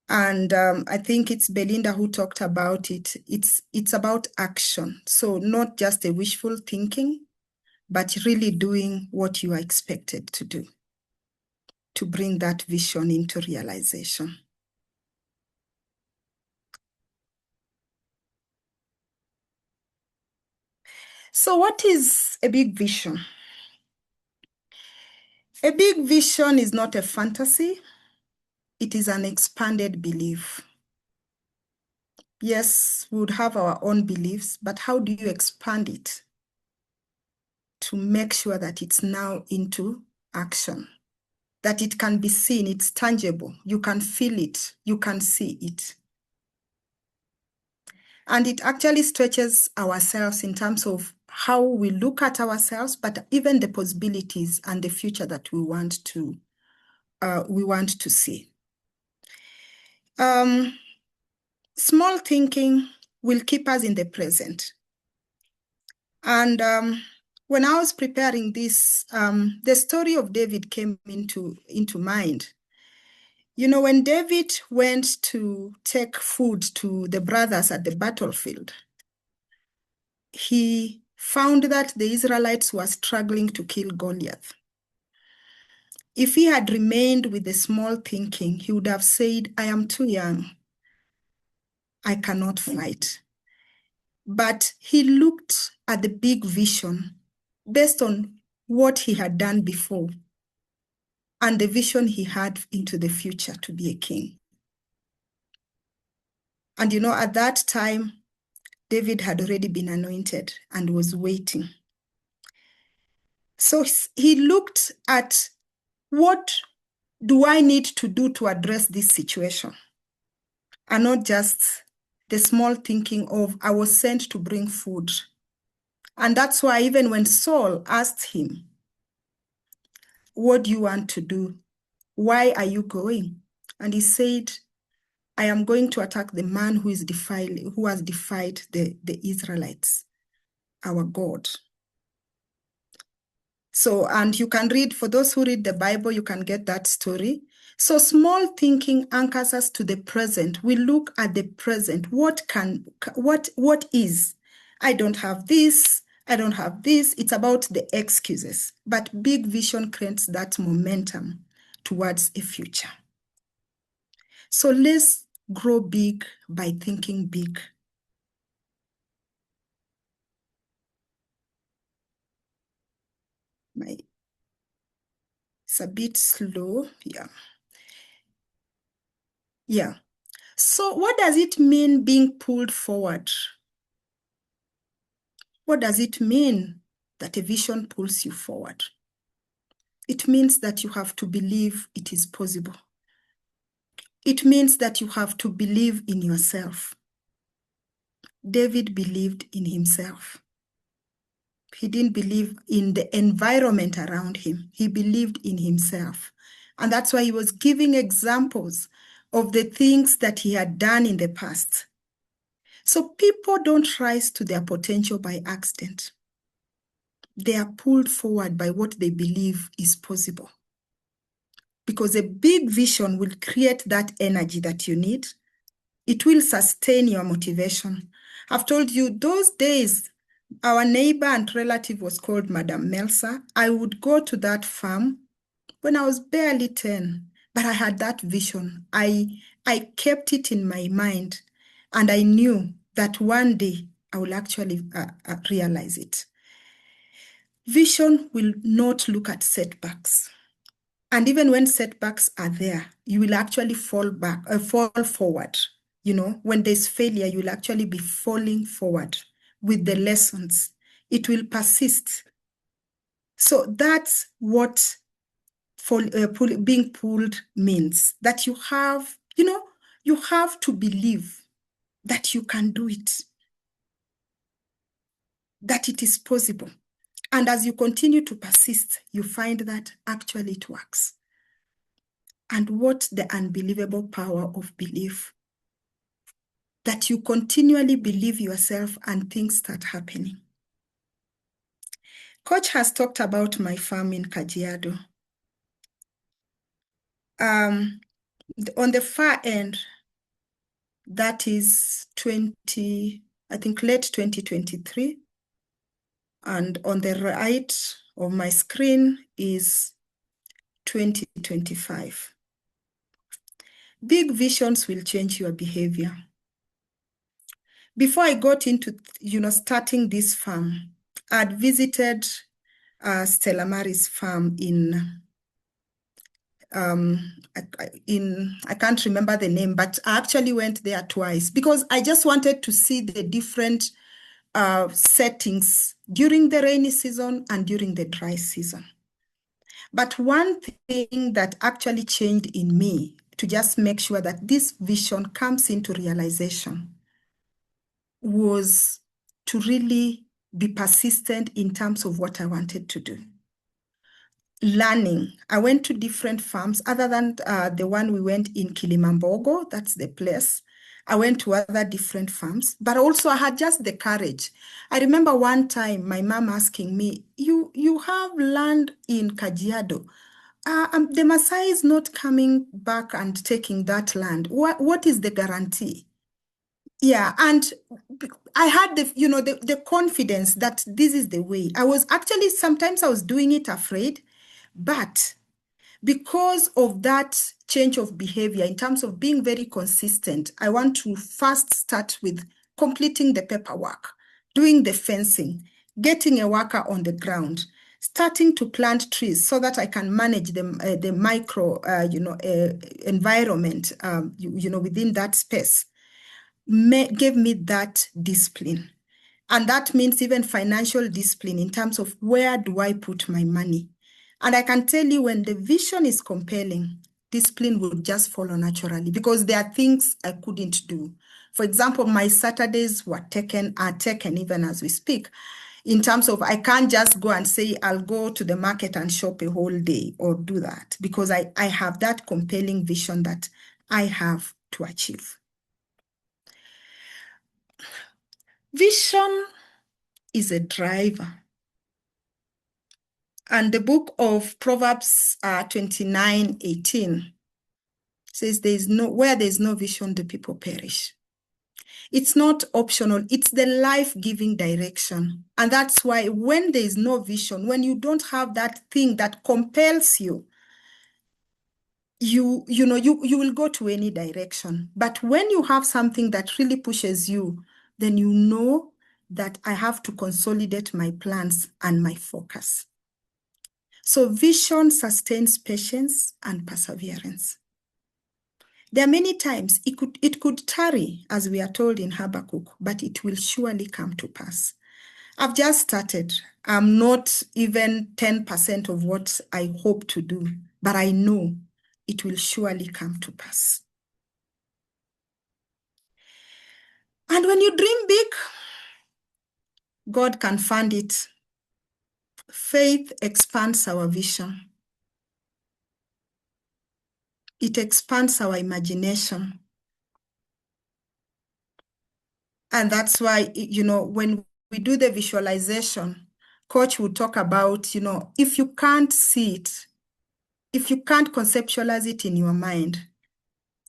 And I think it's Belinda who talked about it. It's about action. So not just a wishful thinking, but really doing what you are expected to do to bring that vision into realization. So what is a big vision? A big vision is not a fantasy. It is an expanded belief. Yes, we would have our own beliefs, but how do you expand it to make sure that it's now into action? That it can be seen, it's tangible, you can feel it, you can see it. And it actually stretches ourselves in terms of how we look at ourselves, but even the possibilities and the future that we want to see. Small thinking will keep us in the present. And when I was preparing this, the story of David came into mind. When David went to take food to the brothers at the battlefield, he found that the Israelites were struggling to kill Goliath. If he had remained with the small thinking, he would have said, I am too young. I cannot fight. But he looked at the big vision based on what he had done before and the vision he had into the future to be a king. And at that time, David had already been anointed and was waiting. So he looked at, what do I need to do to address this situation? And not just the small thinking of, I was sent to bring food. And that's why even when Saul asked him, what do you want to do? Why are you going? And he said, I am going to attack the man who has defied the Israelites, our God. So, and you can read, for those who read the Bible, you can get that story. So small thinking anchors us to the present. We look at the present. What is? I don't have this. I don't have this. It's about the excuses. But big vision creates that momentum towards a future. So let's grow big by thinking big. It's a bit slow. Yeah. So what does it mean being pulled forward? What does it mean that a vision pulls you forward? It means that you have to believe it is possible. It means that you have to believe in yourself. David believed in himself. He didn't believe in the environment around him. He believed in himself. And that's why he was giving examples of the things that he had done in the past. So people don't rise to their potential by accident. They are pulled forward by what they believe is possible. Because a big vision will create that energy that you need. It will sustain your motivation. I've told you, those days, our neighbor and relative was called Madame Melsa. I would go to that farm when I was barely 10, but I had that vision. I kept it in my mind, and I knew that one day I will actually realize it. Vision will not look at setbacks. And even when setbacks are there, you will actually fall forward. When there's failure, you will actually be falling forward with the lessons. It will persist. So that's what being pulled means, that you have to believe that you can do it, that it is possible. And as you continue to persist, you find that actually it works. And what the unbelievable power of belief, that you continually believe yourself and things start happening. Coach has talked about my farm in Kajiado. On the far end, that is late 2023. And on the right of my screen is 2025. Big visions will change your behavior. Before I got into, starting this farm, I'd visited Stella Maris farm I can't remember the name, but I actually went there twice because I just wanted to see the different settings during the rainy season and during the dry season. But one thing that actually changed in me to just make sure that this vision comes into realization was to really be persistent in terms of what I wanted to do. Learning. I went to different farms other than the one we went in Kilimambogo, that's the place. I went to other different farms, but also I had just the courage. I remember one time my mom asking me, you have land in Kajiado. The Maasai is not coming back and taking that land. What is the guarantee? Yeah, and I had the confidence that this is the way. Sometimes I was doing it afraid, but because of that change of behavior in terms of being very consistent, I want to first start with completing the paperwork, doing the fencing, getting a worker on the ground, starting to plant trees so that I can manage the micro, environment, within that space, gave me that discipline. And that means even financial discipline in terms of where do I put my money. And I can tell you, when the vision is compelling, discipline will just follow naturally, because there are things I couldn't do. For example, my Saturdays are taken even as we speak, in terms of I can't just go and say I'll go to the market and shop a whole day or do that, because I have that compelling vision that I have to achieve. Vision is a driver. And the book of Proverbs 29:18 says, where there's no vision, the people perish. It's not optional. It's the life-giving direction. And that's why when there is no vision, when you don't have that thing that compels you, you will go to any direction. But when you have something that really pushes you, then you know that I have to consolidate my plans and my focus. So vision sustains patience and perseverance. There are many times it could tarry, as we are told in Habakkuk, but it will surely come to pass. I've just started. I'm not even 10% of what I hope to do, but I know it will surely come to pass. And when you dream big, God can fund it. Faith expands our vision. It expands our imagination. And that's why, when we do the visualization, Coach will talk about, if you can't see it, if you can't conceptualize it in your mind,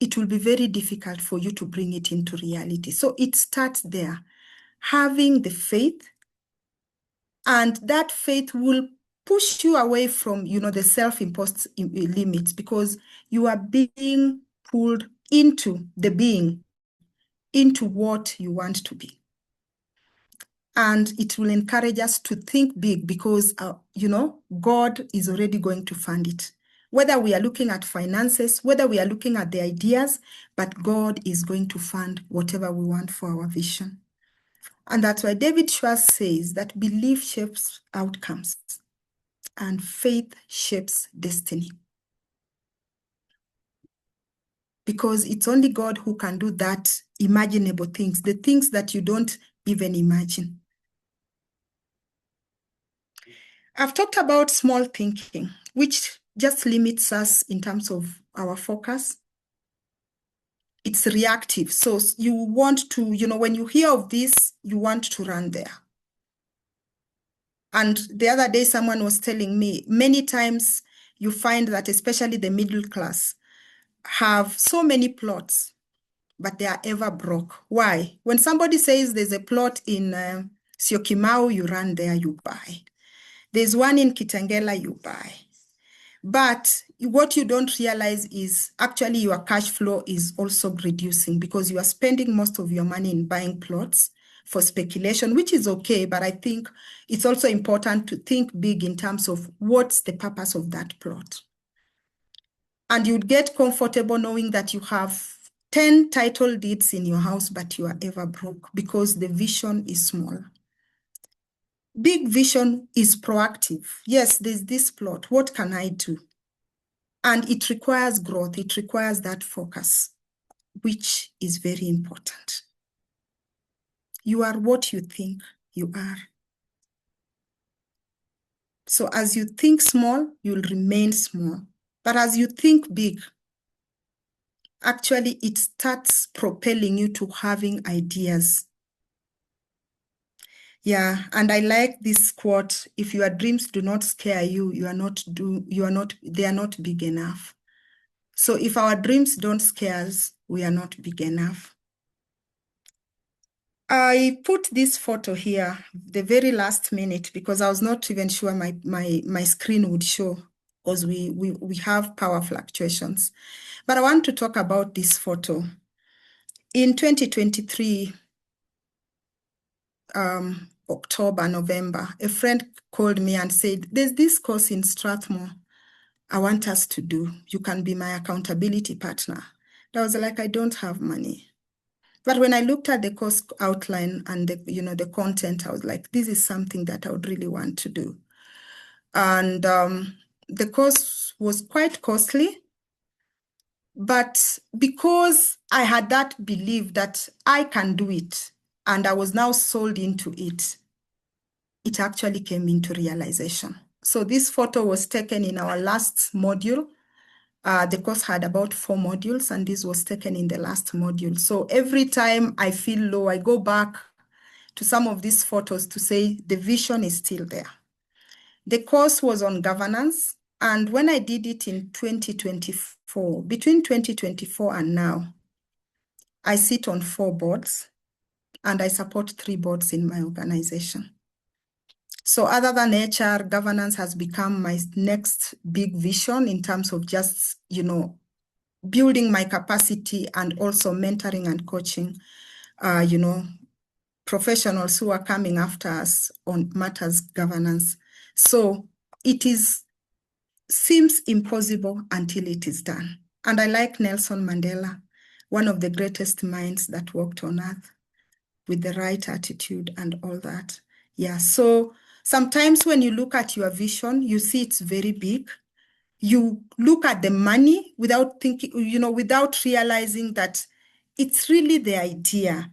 it will be very difficult for you to bring it into reality. So it starts there, having the faith, and that faith will push you away from, the self-imposed limits, because you are being pulled into what you want to be. And it will encourage us to think big, because, God is already going to fund it. Whether we are looking at finances, whether we are looking at the ideas, but God is going to fund whatever we want for our vision. And that's why David Schwartz says that belief shapes outcomes and faith shapes destiny. Because it's only God who can do that imaginable things, the things that you don't even imagine. I've talked about small thinking, which just limits us in terms of our focus. It's reactive. So you want to, when you hear of this, you want to run there. And the other day, someone was telling me, many times you find that especially the middle class have so many plots, but they are ever broke. Why? When somebody says there's a plot in Syokimau, you run there, you buy. There's one in Kitengela, you buy. But what you don't realize is actually your cash flow is also reducing, because you are spending most of your money in buying plots for speculation, which is okay. But I think it's also important to think big in terms of what's the purpose of that plot. And you'd get comfortable knowing that you have 10 title deeds in your house, but you are ever broke because the vision is small. Big vision is proactive. Yes, there's this plot. What can I do? And it requires growth. It requires that focus, which is very important. You are what you think you are. So as you think small, you'll remain small. But as you think big, actually it starts propelling you to having ideas. Yeah, and I like this quote: if your dreams do not scare you, they are not big enough. So if our dreams don't scare us, we are not big enough. I put this photo here the very last minute because I was not even sure my screen would show because we have power fluctuations. But I want to talk about this photo. In 2023, October, November, a friend called me and said, there's this course in Strathmore I want us to do. You can be my accountability partner. And I was like, I don't have money. But when I looked at the course outline and the content, I was like, this is something that I would really want to do. And the course was quite costly, but because I had that belief that I can do it, and I was now sold into it, it actually came into realization. So this photo was taken in our last module. The course had about 4 modules, and this was taken in the last module. So every time I feel low, I go back to some of these photos to say the vision is still there. The course was on governance, and when I did it in 2024, between 2024 and now, I sit on 4 boards, and I support 3 boards in my organization. So other than HR, governance has become my next big vision in terms of just, building my capacity and also mentoring and coaching, professionals who are coming after us on matters governance. So it seems impossible until it is done. And I like Nelson Mandela, one of the greatest minds that walked on earth with the right attitude and all that. Yeah, so sometimes when you look at your vision, you see it's very big. You look at the money without thinking, without realizing that it's really the idea.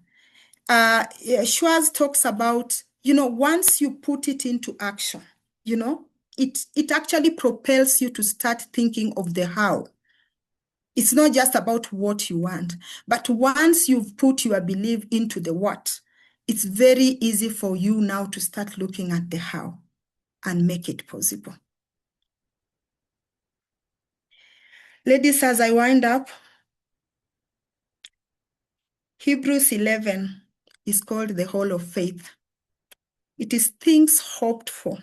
Schwartz talks about, once you put it into action, it actually propels you to start thinking of the how. It's not just about what you want, but once you've put your belief into the what, it's very easy for you now to start looking at the how and make it possible. Ladies, as I wind up, Hebrews 11 is called the Hall of Faith. It is things hoped for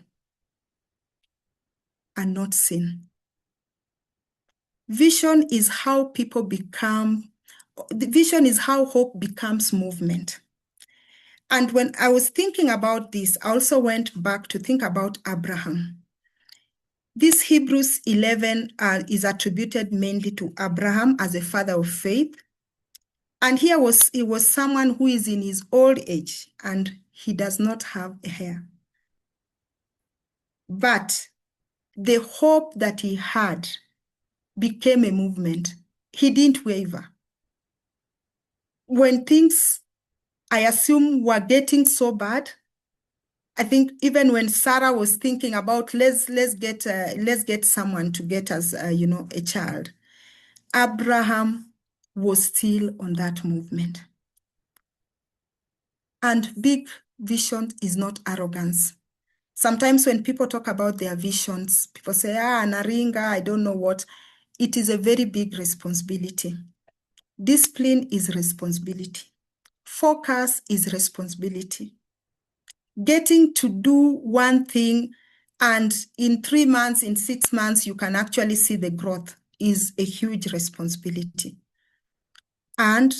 and not seen. Vision is how hope becomes movement. And when I was thinking about this, I also went back to think about Abraham. This Hebrews 11 is attributed mainly to Abraham as a father of faith. And he was someone who is in his old age and he does not have a hair. But the hope that he had became a movement. He didn't waver. When things, I assume, were getting so bad, I think even when Sarah was thinking about let's get someone to get us a child, Abraham was still on that movement. And big vision is not arrogance. Sometimes when people talk about their visions, people say, Naringa, I don't know what. It is a very big responsibility. Discipline is responsibility. Focus is responsibility. Getting to do one thing and in 3 months, in 6 months, you can actually see the growth is a huge responsibility. And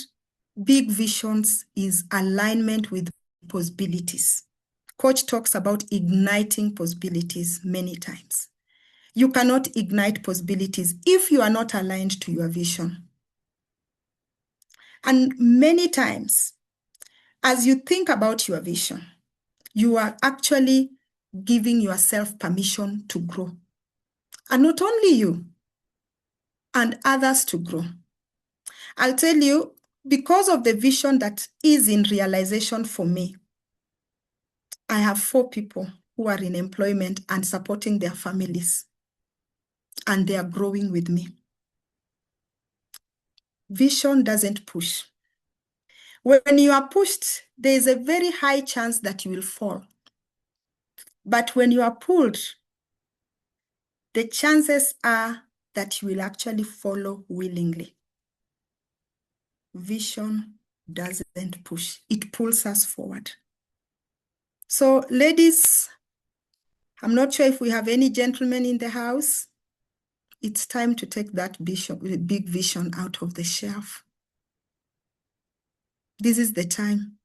big visions is alignment with possibilities. Coach talks about igniting possibilities many times. You cannot ignite possibilities if you are not aligned to your vision. And many times, as you think about your vision, you are actually giving yourself permission to grow. And not only you, and others to grow. I'll tell you, because of the vision that is in realization for me, I have 4 people who are in employment and supporting their families, and they are growing with me. Vision doesn't push. When you are pushed, there is a very high chance that you will fall. But when you are pulled, the chances are that you will actually follow willingly. Vision doesn't push, it pulls us forward. So, ladies, I'm not sure if we have any gentlemen in the house. It's time to take that big vision out of the shelf. This is the time.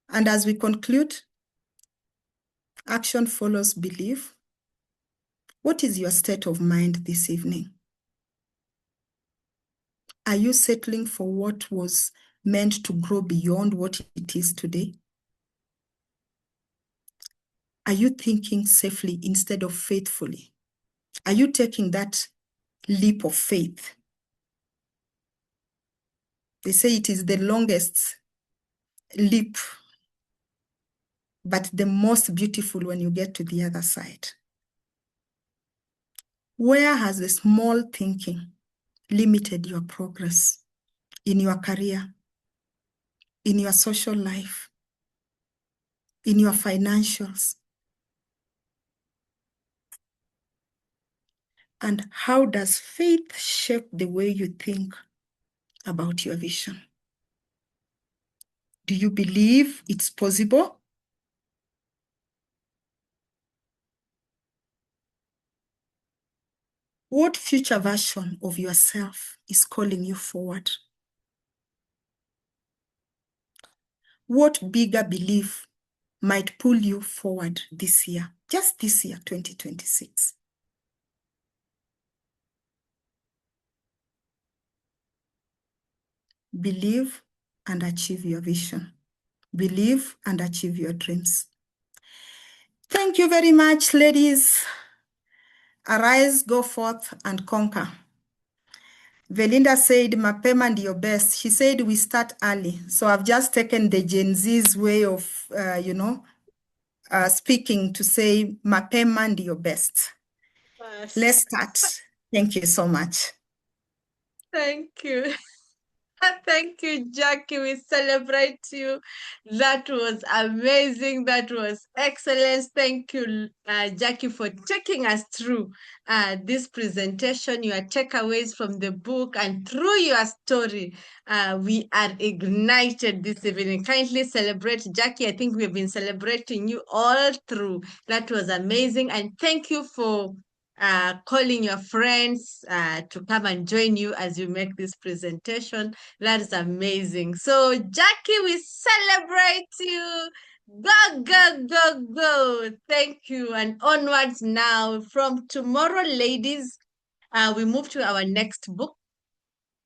And as we conclude, action follows belief. What is your state of mind this evening? Are you settling for what was meant to grow beyond what it is today? Are you thinking safely instead of faithfully? Are you taking that leap of faith? They say it is the longest leap, but the most beautiful when you get to the other side. Where has the small thinking limited your progress in your career, in your social life, in your financials? And how does faith shape the way you think about your vision? Do you believe it's possible? What future version of yourself is calling you forward? What bigger belief might pull you forward this year, just this year, 2026? Believe and achieve your vision. Believe and achieve your dreams. Thank you very much, ladies. Arise, go forth and conquer. Velinda said, mapema ndiyo best. She said we start early. So I've just taken the Gen Z's way of, speaking to say, mapema ndiyo best. Yes. Let's start. Thank you so much. Thank you. Thank you, Jackie. We celebrate you. That was amazing. That was excellent. Thank you, Jackie, for taking us through this presentation, your takeaways from the book, and through your story. We are ignited this evening. Kindly celebrate Jackie. I think we've been celebrating you all through. That was amazing. And thank you for calling your friends to come and join you as you make this presentation. That is amazing. So, Jackie, we celebrate you. Go, go, go, go. Thank you. And onwards now. From tomorrow, ladies, we move to our next book.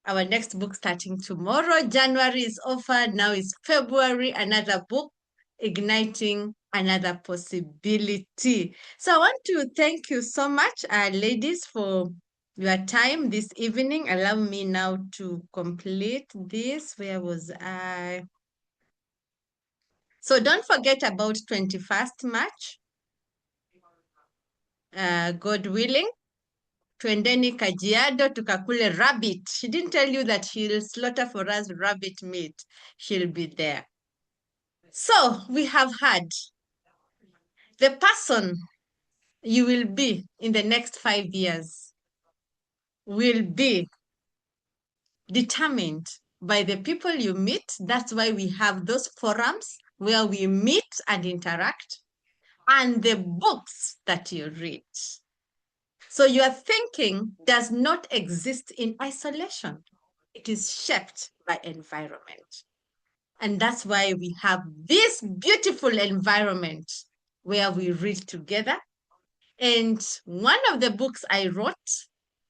Our next book starting tomorrow. January is over. Now is February. Another book, Igniting Another Possibility. So I want to thank you so much, ladies, for your time this evening. Allow me now to complete this. Where was I? So don't forget about 21st March. God willing. Twendeni Kajiado tukakule rabbit. She didn't tell you that she'll slaughter for us rabbit meat. She'll be there. So we have had the person you will be in the next 5 years will be determined by the people you meet. That's why we have those forums where we meet and interact, and the books that you read. So your thinking does not exist in isolation. It is shaped by environment. And that's why we have this beautiful environment where we read together. And one of the books I wrote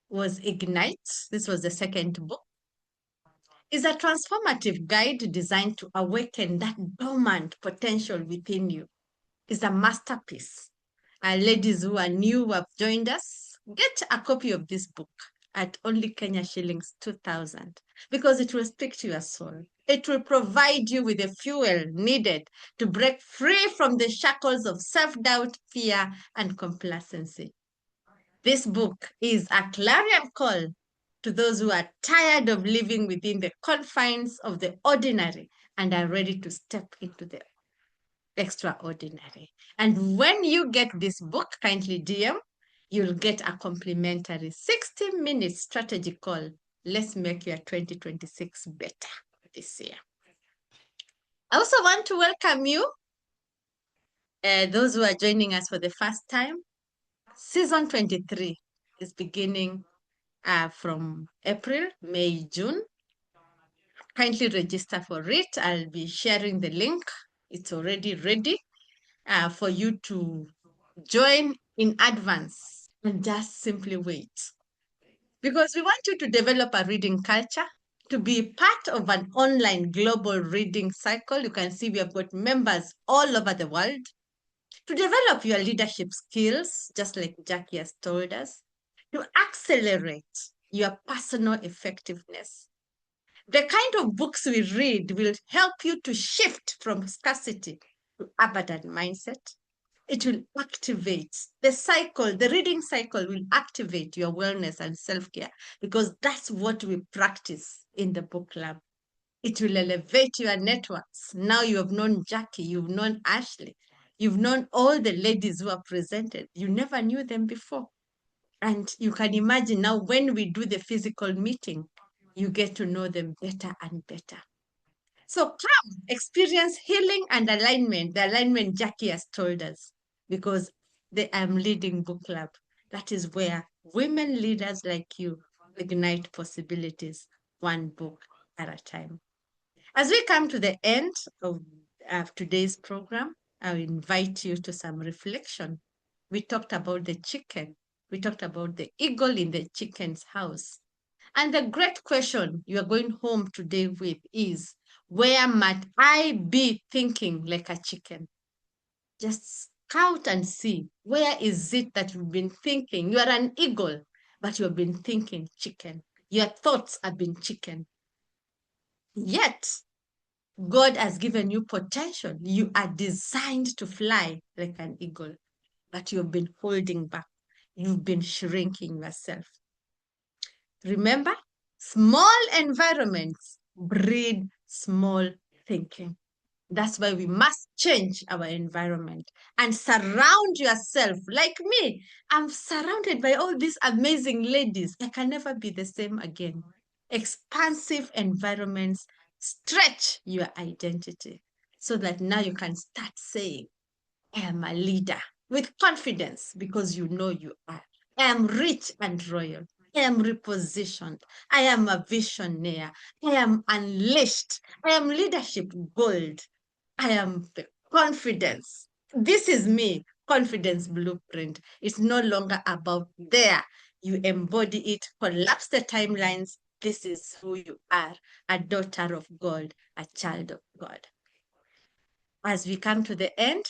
was Ignite. This was the second book. It's a transformative guide designed to awaken that dormant potential within you. It's a masterpiece. Ladies who are new, who have joined us, get a copy of this book at only Kenya shillings 2,000, because it will speak to your soul. It will provide you with the fuel needed to break free from the shackles of self-doubt, fear, and complacency. This book is a clarion call to those who are tired of living within the confines of the ordinary and are ready to step into the extraordinary. And when you get this book, kindly DM, you'll get a complimentary 60-minute strategy call. Let's make your 2026 better. this year. I also want to welcome you, those who are joining us for the first time. Season 23 is beginning from April, May, June. Kindly register for it. I'll be sharing the link. It's already ready for you to join in advance and just simply wait. Because we want you to develop a reading culture, to be part of an online global reading cycle. You can see we have got members all over the world. To develop your leadership skills, just like Jackie has told us, to accelerate your personal effectiveness. The kind of books we read will help you to shift from scarcity to abundant mindset. It will activate the cycle, the reading cycle will activate your wellness and self-care because that's what we practice in the book club. It will elevate your networks. Now you have known Jackie, you've known Ashley, you've known all the ladies who are presented. You never knew them before. And you can imagine now when we do the physical meeting, you get to know them better and better. So come, experience healing and alignment, the alignment Jackie has told us, because I'm leading book club. That is where women leaders like you ignite possibilities, one book at a time. As we come to the end of today's program, I invite you to some reflection. We talked about the chicken. We talked about the eagle in the chicken's house. And the great question you are going home today with is, where might I be thinking like a chicken? Just scout and see, where is it that you've been thinking? You are an eagle, but you have been thinking chicken. Your thoughts have been chicken. Yet, God has given you potential. You are designed to fly like an eagle, but you've been holding back. You've been shrinking yourself. Remember, small environments breed small thinking. That's why we must change our environment and surround yourself. Like me, I'm surrounded by all these amazing ladies. I can never be the same again. Expansive environments stretch your identity so that now you can start saying, I am a leader with confidence because you know you are. I am rich and royal. I am repositioned. I am a visionary. I am unleashed. I am leadership gold. I am the confidence. This is me, confidence blueprint. It's no longer about there. You embody it, collapse the timelines. This is who you are, a daughter of God, a child of God. As we come to the end,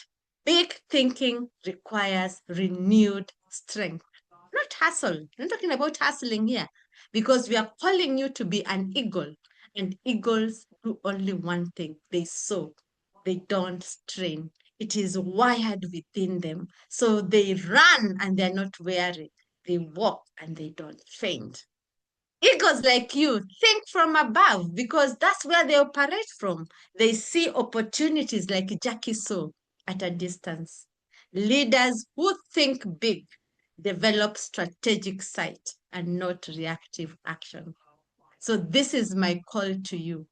big thinking requires renewed strength, not hustle. I'm talking about hustling here because we are calling you to be an eagle, and eagles do only one thing: they soar, they don't strain. It is wired within them. So they run and they're not weary. They walk and they don't faint. Eagles like you think from above because that's where they operate from. They see opportunities like Jackie saw at a distance. Leaders who think big develop strategic sight and not reactive action. So this is my call to you.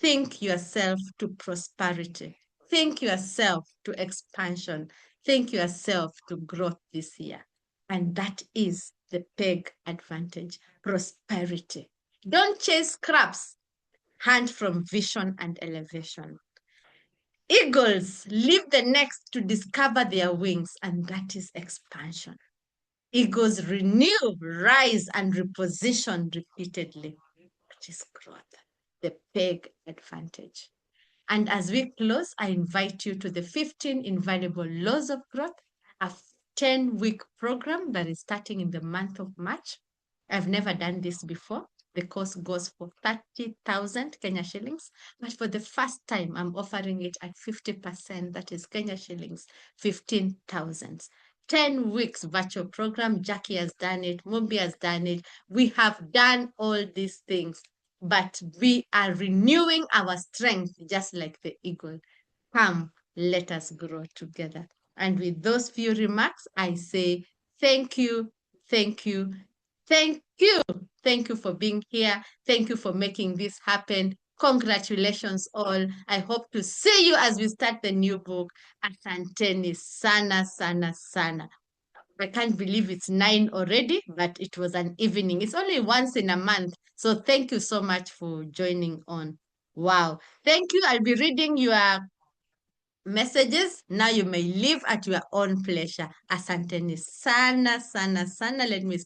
Think yourself to prosperity. Think yourself to expansion. Think yourself to growth this year. And that is the P.E.G advantage, prosperity. Don't chase scraps. Hunt from vision and elevation. Eagles leave the nest to discover their wings, and that is expansion. Eagles renew, rise, and reposition repeatedly. That is growth, the P.E.G advantage. And as we close, I invite you to the 15 Invaluable Laws of Growth, a 10-week program that is starting in the month of March. I've never done this before. The course goes for 30,000 Kenya shillings, but for the first time, I'm offering it at 50%, that is Kenya shillings, 15,000. 10 weeks virtual program. Jackie has done it. Mumbi has done it. We have done all these things, but we are renewing our strength just like the eagle. Come, let us grow together. And with those few remarks, I say thank you, thank you, thank you. Thank you for being here. Thank you for making this happen. Congratulations all. I hope to see you as we start the new book. Asanteni sana sana sana. I can't believe it's 9 already, but it was an evening. It's only once in a month. So thank you so much for joining on. Wow. Thank you. I'll be reading your messages. Now you may leave at your own pleasure. Asanteni sana sana sana. Let me